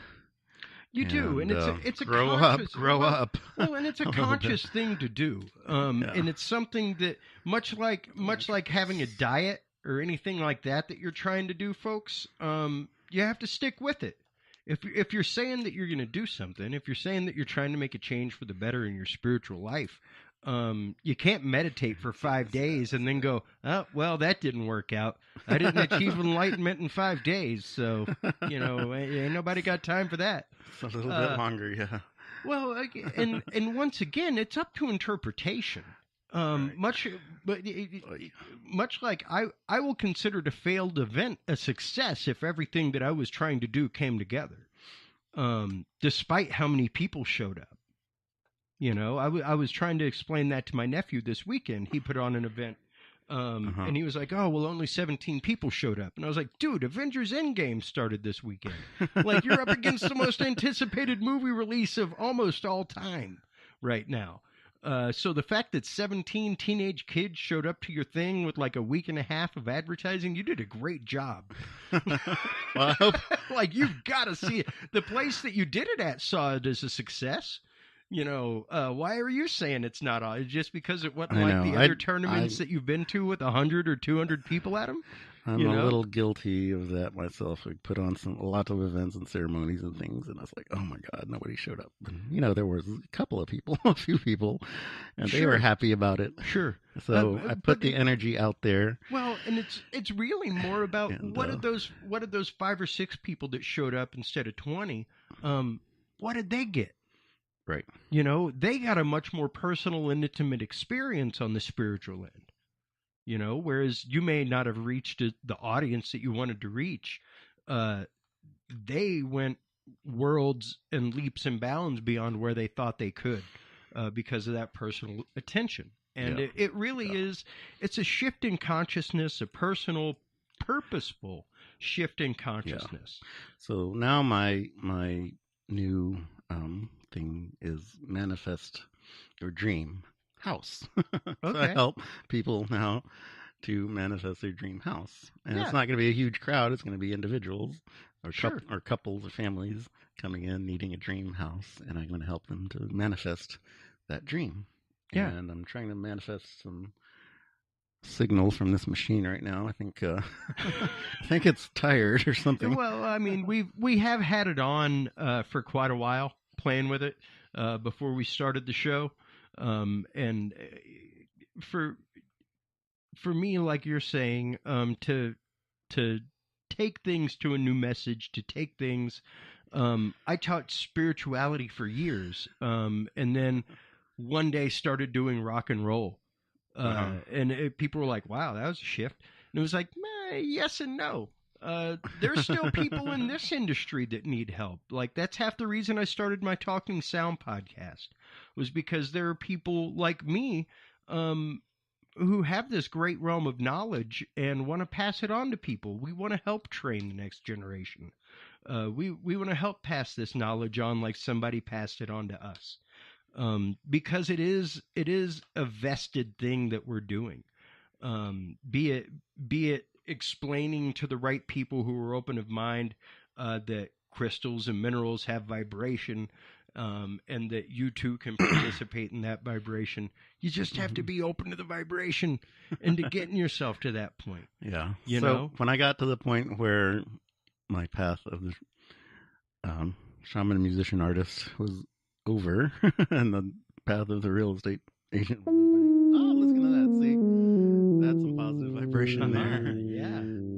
You do, and it's a grow up. Well, and it's a conscious thing to do, and it's something that much like having a diet or anything like that you're trying to do, folks. You have to stick with it. If you're saying that you're going to do something, if you're saying that you're trying to make a change for the better in your spiritual life, you can't meditate for 5 days and then go, oh, well, that didn't work out. I didn't achieve enlightenment in 5 days. So, ain't nobody got time for that. It's a little bit longer, yeah. Well, and once again, it's up to interpretation. Much like I will consider a failed event a success if everything that I was trying to do came together, despite how many people showed up. I was trying to explain that to my nephew this weekend. He put on an event, and he was like, "Oh, well, only 17 people showed up," and I was like, "Dude, Avengers Endgame started this weekend. Like, you're up against the most anticipated movie release of almost all time right now." So the fact that 17 teenage kids showed up to your thing with like a week and a half of advertising, you did a great job. Well, I hope... Like, you've got to see it. The place that you did it at saw it as a success. Why are you saying it's not just because it wasn't like the other tournaments that you've been to with 100 or 200 people at them? I'm a little guilty of that myself. I put on a lot of events and ceremonies and things, and I was like, oh my God, nobody showed up. And, there was a couple of people, a few people, and they were happy about it. Sure. So I put the energy out there. Well, and it's really more about what did those 5 or 6 people that showed up instead of 20, what did they get? Right. They got a much more personal and intimate experience on the spiritual end. Whereas you may not have reached the audience that you wanted to reach. They went worlds and leaps and bounds beyond where they thought they could because of that personal attention. And it really is, it's a shift in consciousness, a personal, purposeful shift in consciousness. Yeah. So now my new thing is manifest your dream house. So I help people now to manifest their dream house. And it's not going to be a huge crowd. It's going to be individuals or, or couples or families coming in needing a dream house. And I'm going to help them to manifest that dream. Yeah. And I'm trying to manifest some signal from this machine right now. I think I think it's tired or something. Well, I mean, we have had it on for quite a while, playing with it before we started the show. And for me, like you're saying, to take things to a new message, to take things, I taught spirituality for years, and then one day started doing rock and roll. And people were like, wow, that was a shift. And it was like, yes and no. There's still people in this industry that need help. Like, that's half the reason I started my Talking Sound podcast, was because there are people like me who have this great realm of knowledge and want to pass it on to people. We want to help train the next generation. We want to help pass this knowledge on like somebody passed it on to us. Because it is a vested thing that we're doing. Be it explaining to the right people who are open of mind that crystals and minerals have vibration, and that you too can participate in that vibration. You just have to be open to the vibration and to getting yourself to that point. Yeah. You know, when I got to the point where my path of the shaman musician artist was over and the path of the real estate agent was opening. Oh, listen to that. See, that's some positive vibration there.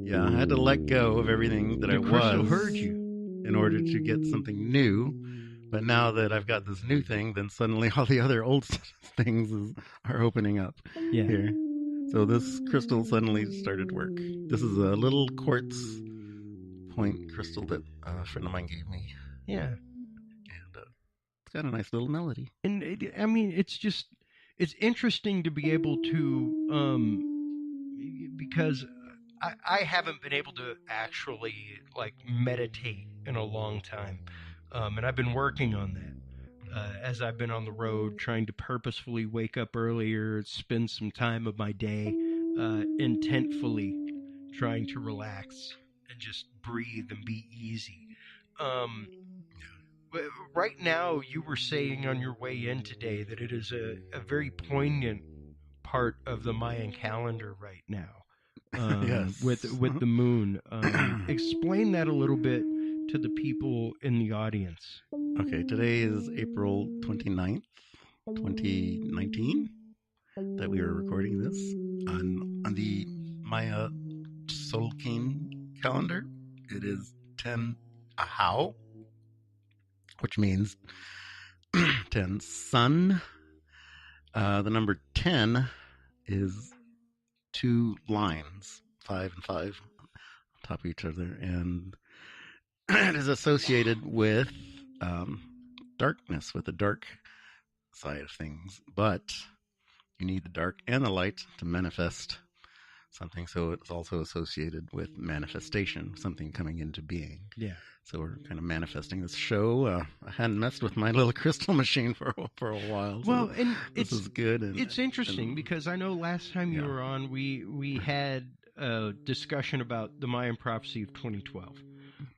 Yeah. I had to let go of everything that I was heard you in order to get something new. But now that I've got this new thing, then suddenly all the other old things are opening up here. So this crystal suddenly started to work. This is a little quartz point crystal that a friend of mine gave me. Yeah. Got a nice little melody. And I mean, it's interesting to be able to, because I haven't been able to actually like meditate in a long time. And I've been working on that as I've been on the road, trying to purposefully wake up earlier, spend some time of my day intentfully trying to relax and just breathe and be easy. Right now, you were saying on your way in today that it is a very poignant part of the Mayan calendar right now. Yes. With the moon. Explain that a little bit to the people in the audience. Okay, today is April 29th, 2019, that we are recording this on the Maya Solkin calendar. It is 10 Ahau, which means 10 sun. The number 10 is 2 lines, 5 and 5 on top of each other, and it is associated with darkness, with the dark side of things. But you need the dark and the light to manifest something, so it's also associated with manifestation, something coming into being. Yeah. So we're kind of manifesting this show. I hadn't messed with my little crystal machine for a while. So well, and this is good. And it's interesting because I know last time you were on, we had a discussion about the Mayan prophecy of 2012,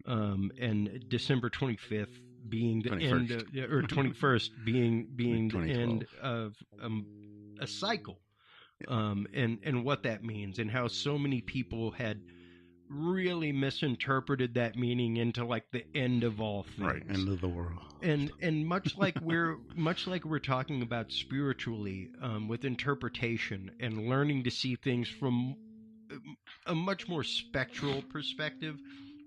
and December 25th being the 21st. End of, or 21st being the end of a cycle, and what that means, and how so many people had really misinterpreted that meaning into like the end of all things, right? End of the world. And much like we're talking about spiritually, with interpretation and learning to see things from a much more spectral perspective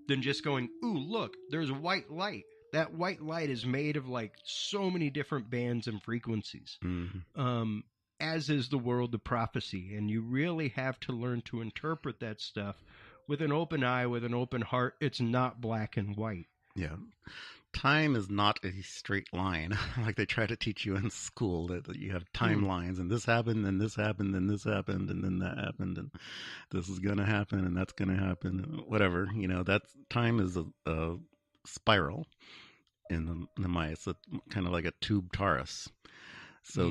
than just going, ooh, look, there's white light. That white light is made of like so many different bands and frequencies. Mm-hmm. As is the world of prophecy, and you really have to learn to interpret that stuff with an open eye, with an open heart. It's not black and white. Yeah. Time is not a straight line like they try to teach you in school, that you have timelines and this happened and this happened and this happened and then that happened and this is going to happen and that's going to happen, whatever. That's time is a spiral in the Maya. It's kind of like a tube torus. So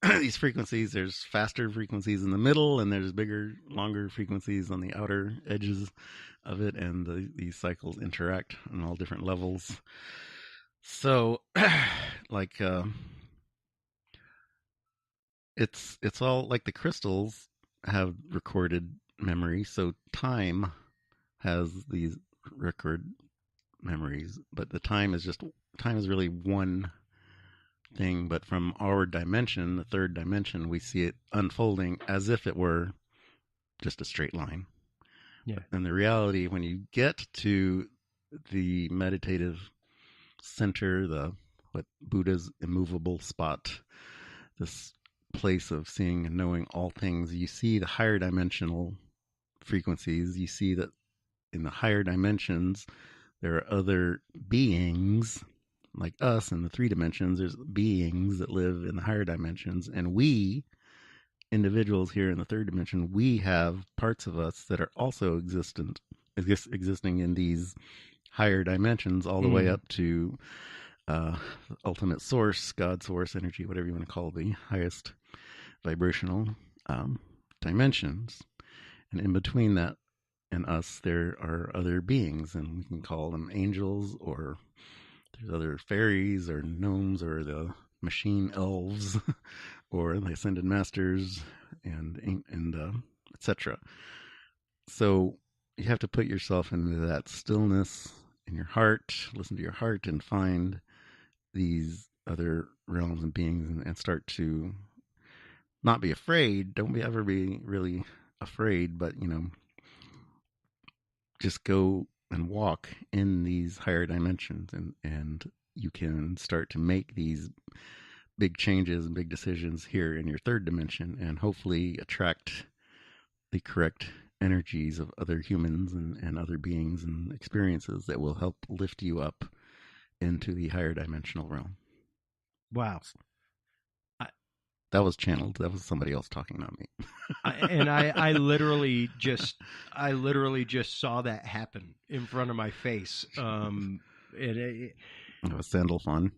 these frequencies, there's faster frequencies in the middle, and there's bigger, longer frequencies on the outer edges of it, and these cycles interact on all different levels. So, like, it's all like the crystals have recorded memory, so time has these record memories, but the time is really one thing, but from our dimension, the third dimension, we see it unfolding as if it were just a straight line. Yeah. And the reality, when you get to the meditative center, what Buddha's immovable spot, this place of seeing and knowing all things, you see the higher dimensional frequencies. You see that in the higher dimensions, there are other beings like us in the 3 dimensions. There's beings that live in the higher dimensions, and we individuals here in the 3rd dimension, we have parts of us that are also existing in these higher dimensions, all the way up to ultimate source, God source, energy, whatever you want to call the highest vibrational dimensions. And in between that and us, there are other beings, and we can call them angels, or there's other fairies or gnomes or the machine elves or the ascended masters and etc. So you have to put yourself into that stillness in your heart, listen to your heart, and find these other realms and beings, and start to not be afraid. Don't ever be really afraid, but just go and walk in these higher dimensions, and you can start to make these big changes and big decisions here in your 3rd dimension, and hopefully attract the correct energies of other humans and other beings and experiences that will help lift you up into the higher dimensional realm. Wow. That was channeled. That was somebody else talking, not me. I literally just saw that happen in front of my face. It was sandal fun.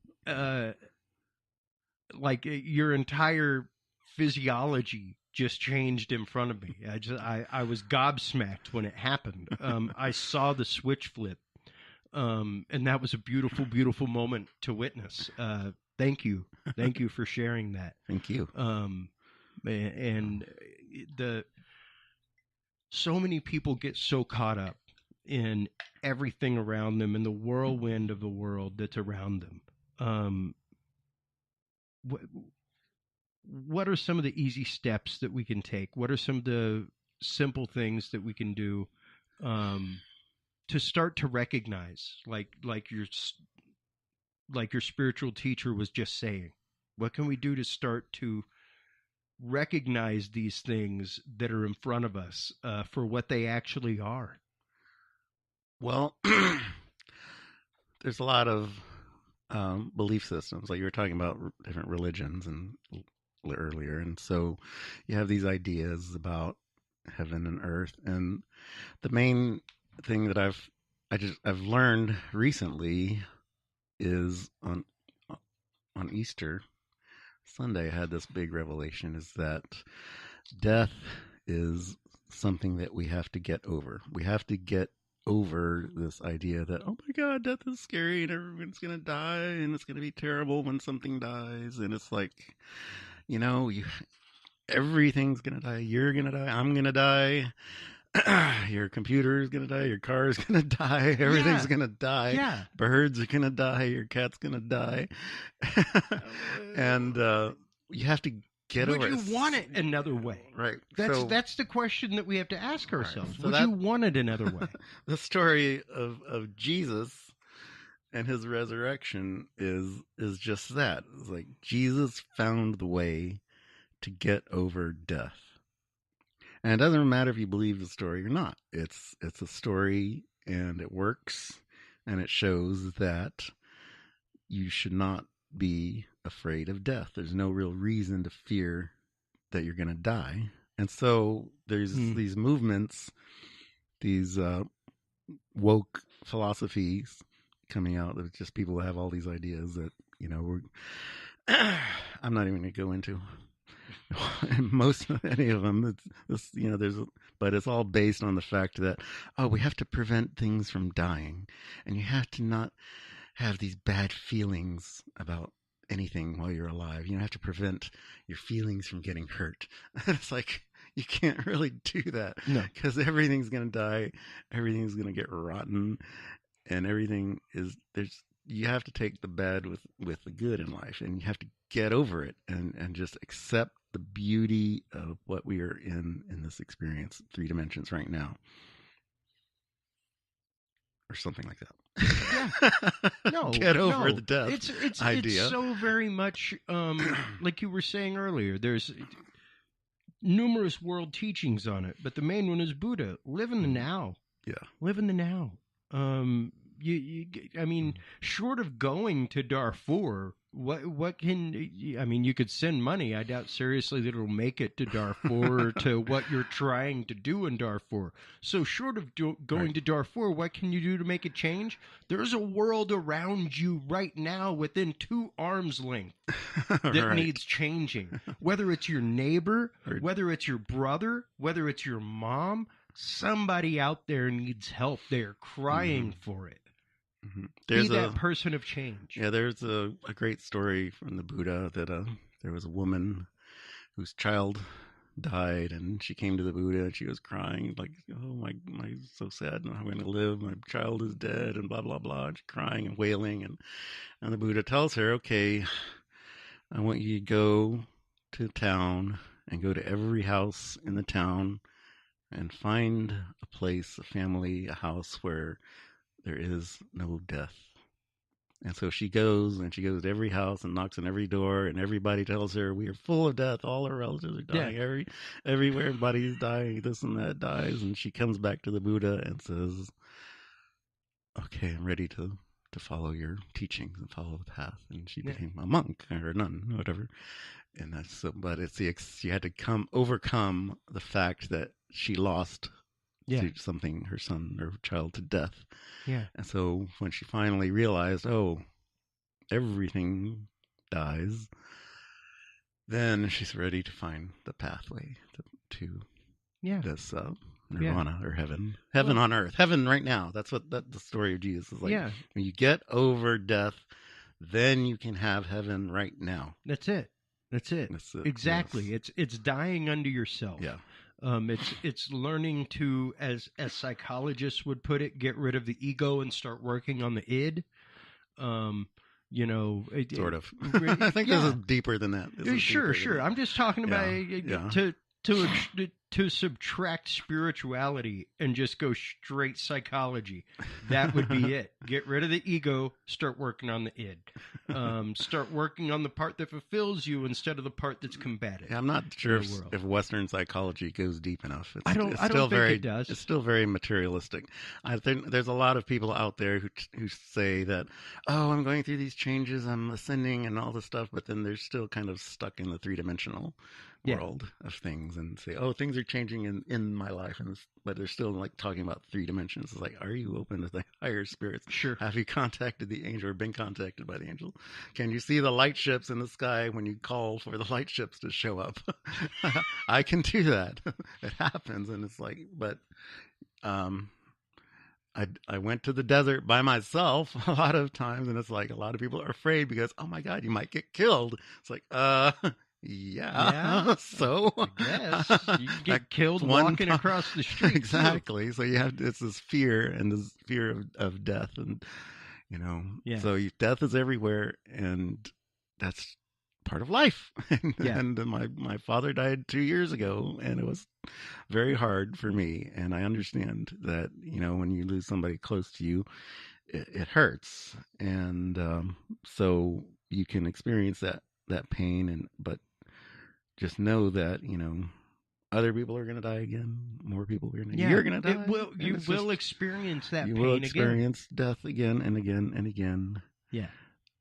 Like your entire physiology just changed in front of me. I was gobsmacked when it happened. I saw the switch flip, and that was a beautiful, beautiful moment to witness. Thank you for sharing that. Thank you. And so many people get so caught up in everything around them, in the whirlwind of the world that's around them. What are some of the easy steps that we can take? What are some of the simple things that we can do to start to recognize, like your spiritual teacher was just saying? What can we do to start to recognize these things that are in front of us for what they actually are? Well, there's a lot of belief systems, like you were talking about different religions and earlier, and so you have these ideas about heaven and earth, and the main thing that I've learned recently is on Easter Sunday, I had this big revelation, is that death is something that we have to get over. We have to get over this idea that, oh my God, death is scary and everyone's going to die and it's going to be terrible when something dies. And it's like, everything's going to die. You're going to die. I'm going to die. Your computer's going to die. Your car's going to die. Everything's going to die. Yeah. Birds are going to die. Your cat's going to die. And you have to get over it. Would you want it another way? Right. That's the question that we have to ask ourselves. Right. So Would you want it another way? The story of Jesus and his resurrection is just that. It's like Jesus found the way to get over death. And it doesn't matter if you believe the story or not. It's a story, and it works, and it shows that you should not be afraid of death. There's no real reason to fear that you're going to die. And so there's these movements, these woke philosophies coming out of just people who have all these ideas that, I'm not even going to go into any of them. But it's all based on the fact that, we have to prevent things from dying, and you have to not have these bad feelings about anything while you're alive. You have to prevent your feelings from getting hurt. It's like, you can't really do that. No. Because everything's going to die. Everything's going to get rotten. And you have to take the bad with the good in life. And you have to get over it and just accept the beauty of what we are in this experience, 3 dimensions right now. Or something like that. Yeah. No. Get over the death idea. It's so very much, like you were saying earlier, there's numerous world teachings on it, but the main one is Buddha. Live in the now. Yeah. Live in the now. I mean, short of going to Darfur, what you could send money. I doubt seriously that it'll make it to Darfur or to what you're trying to do in Darfur. So short of going to Darfur, what can you do to make it change? There's a world around you right now within 2 arms length that needs changing. Whether it's your neighbor, whether it's your brother, whether it's your mom, somebody out there needs help. They're crying for it. Mm-hmm. Be that person of change. Yeah, there's a great story from the Buddha that there was a woman whose child died, and she came to the Buddha and she was crying like, "Oh my, so sad. I'm going to live. My child is dead," and blah blah blah. And she's crying and wailing, and the Buddha tells her, "Okay, I want you to go to town and go to every house in the town and find a place, a family, a house where there is no death." And so she goes to every house and knocks on every door, and everybody tells her, "We are full of death. All our relatives are dying. Yeah. Everywhere, everybody's dying. This and that dies." And she comes back to the Buddha and says, "Okay, I'm ready to follow your teachings and follow the path." And she became a monk or a nun, whatever. And that's so. But she had to overcome the fact that she lost to something, her son or child, to death. Yeah. And so when she finally realized, everything dies, then she's ready to find the pathway to this nirvana or heaven on earth, heaven right now. That's what the story of Jesus is like. Yeah. When you get over death, then you can have heaven right now. That's it. Exactly. Yes. It's dying unto yourself. Yeah. It's learning to, as psychologists would put it, get rid of the ego and start working on the id. Sort of. I think this is deeper than that. Sure. I'm just talking about to subtract spirituality and just go straight psychology. That would be it. Get rid of the ego, start working on the id. Start working on the part that fulfills you instead of the part that's combative. Yeah, I'm not sure if Western psychology goes deep enough. I don't think it does. It's still very materialistic. I think there's a lot of people out there who say that, I'm going through these changes, I'm ascending and all this stuff, but then they're still kind of stuck in the 3-dimensional world of things and say, things are changing in my life, but they're still like talking about 3 dimensions. It's like, are you open to the higher spirits? Sure. Have you contacted the angel or been contacted by the angel? Can you see the light ships in the sky when you call for the light ships to show up? I can do that. It happens. And it's like, but I went to the desert by myself a lot of times, and it's like a lot of people are afraid because, oh my God, you might get killed. It's like, yeah. So I guess you can get killed walking across the street. Exactly. Too. So it's this fear and this fear of death, and so death is everywhere, and that's part of life. And my father died 2 years ago, and it was very hard for me. And I understand that when you lose somebody close to you, it hurts, and so you can experience that pain, but just know that other people are going to die again. More people are going to. Yeah, You're going to die. You will experience that you pain will again. experience death again and again and again. Yeah.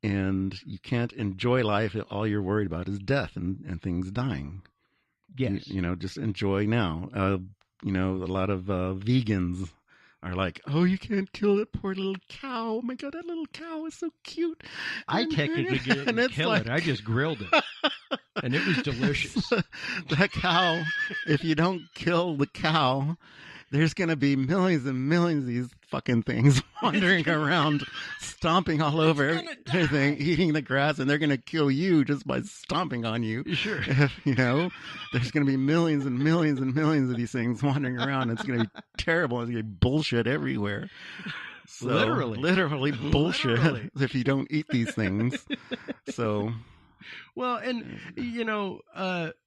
And you can't enjoy life if all you're worried about is death and things dying. Yes. You know, just enjoy now. You know, a lot of vegans are like, oh, you can't kill that poor little cow. Oh my God, that little cow is so cute. I technically didn't kill it. I just grilled it. And it was delicious. That cow, if you don't kill the cow, there's going to be millions and millions of these fucking things wandering around, stomping all over everything, eating the grass, and they're going to kill you just by stomping on you. Sure. You know, there's going to be millions and millions and millions of these things wandering around. It's going to be terrible. It's going to be bullshit everywhere. So, literally bullshit if you don't eat these things. So... Well, and, you know,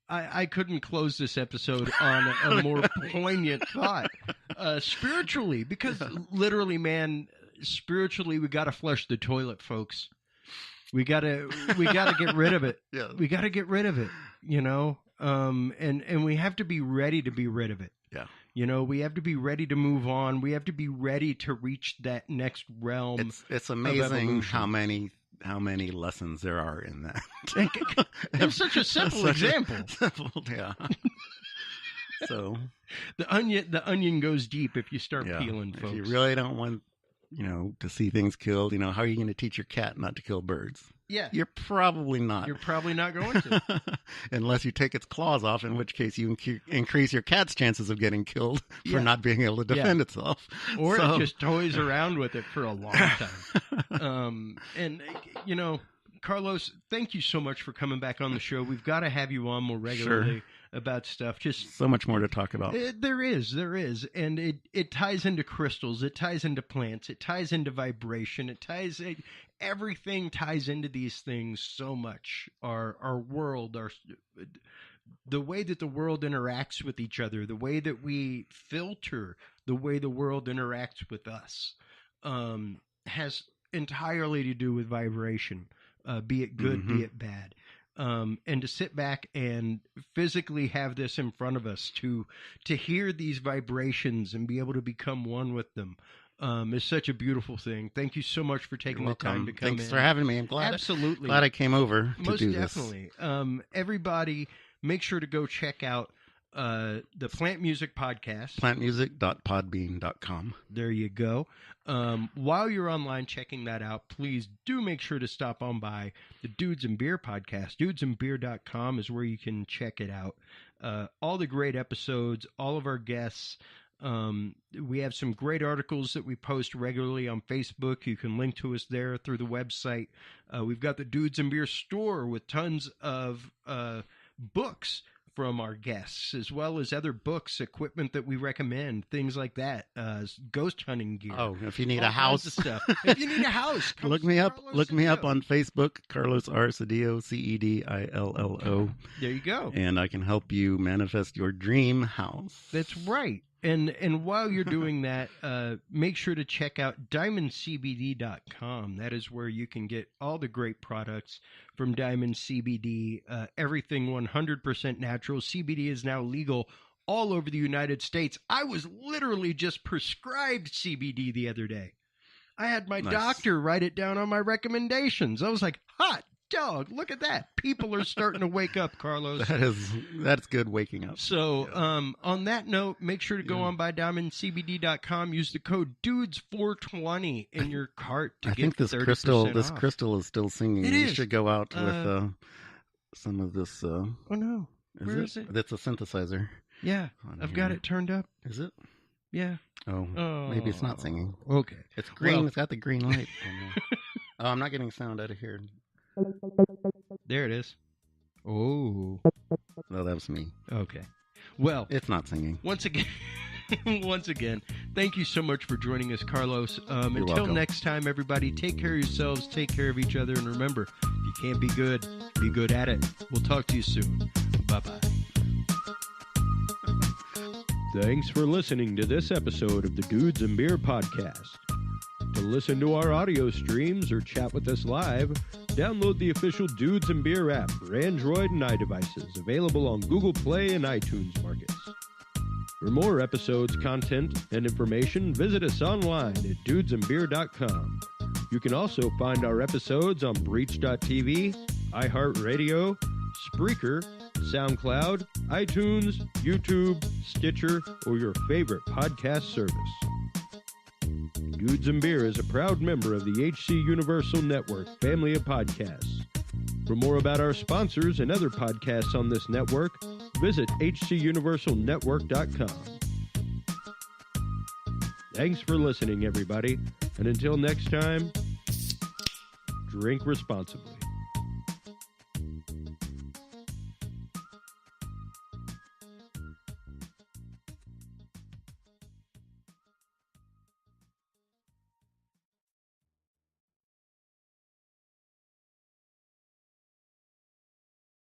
I couldn't close this episode on a more poignant thought. Spiritually, because literally, man, spiritually, we got to flush the toilet, folks. We got to get rid of it. Yeah. We got to get rid of it, you know, and we have to be ready to be rid of it. Yeah. You know, we have to be ready to move on. We have to be ready to reach that next realm. It's amazing how many lessons there are in that. It's such a simple example. Yeah. So the onion goes deep if you start peeling, folks. If you really don't want, you know, to see things killed, you know, how are you going to teach your cat not to kill birds? Yeah. You're probably not. You're probably not going to. Unless you take its claws off, in which case you increase your cat's chances of getting killed for not being able to defend itself. Or it just toys around with it for a long time. And, you know, Carlos, thank you so much for coming back on the show. We've got to have you on more regularly about stuff. Just so much more to talk about. There is. And it ties into crystals. It ties into plants. It ties into vibration. Everything ties into these things so much. Our world, the way that the world interacts with each other, the way that we filter the way the world interacts with us, has entirely to do with vibration, be it good, be it bad. And to sit back and physically have this in front of us, to hear these vibrations and be able to become one with them, is such a beautiful thing. Thank you so much for taking the time to come in. Thanks for having me. I'm glad. Absolutely. Glad I came over to do this. Most definitely. Everybody, make sure to go check out the PlantMusic Podcast. PlantMusic.podbean.com. There you go. While you're online checking that out, please do make sure to stop on by the Dudes and Beer Podcast. Dudesandbeer.com is where you can check it out. All the great episodes, all of our guests. We have some great articles that we post regularly on Facebook. You can link to us there through the website. We've got the Dudes and Beer store with tons of books from our guests, as well as other books, equipment that we recommend, things like that, ghost hunting gear. Oh, if you need a house, stuff. If you need a house, look me up. Look me up on Facebook, Carlos R. Cedillo, Cedillo. There you go. And I can help you manifest your dream house. That's right. And while you're doing that, make sure to check out DiamondCBD.com. That is where you can get all the great products from Diamond CBD, everything 100% natural. CBD is now legal all over the United States. I was literally just prescribed CBD the other day. I had my doctor write it down on my recommendations. I was like, hot dog, look at that. People are starting to wake up, Carlos. That's good waking up. So on that note, make sure to go on by diamondcbd.com. Use the code DUDES420 in your cart to get 30% off. This crystal is still singing. It is. You should go out with some of this. Oh no. Where is it? That's a synthesizer. Yeah. I've got it turned up. Is it? Yeah. Oh. Maybe it's not singing. Okay. It's green. Well, it's got the green light. Oh, I'm not getting sound out of here. There it is. Oh. No, that was me. Okay. Well, it's not singing. Once again, thank you so much for joining us, Carlos. Until welcome. Next time, everybody, take care of yourselves, take care of each other, and remember, if you can't be good at it. We'll talk to you soon. Bye-bye. Thanks for listening to this episode of the Dudes and Beer Podcast. To listen to our audio streams or chat with us live, download the official Dudes and Beer app for Android and iDevices, available on Google Play and iTunes markets. For more episodes, content, and information, visit us online at dudesandbeer.com. You can also find our episodes on Breach.tv, iHeartRadio, Spreaker, SoundCloud, iTunes, YouTube, Stitcher, or your favorite podcast service. Dudes and Beer is a proud member of the HC Universal Network family of podcasts. For more about our sponsors and other podcasts on this network, visit hcuniversalnetwork.com. Thanks for listening, everybody, and until next time, drink responsibly.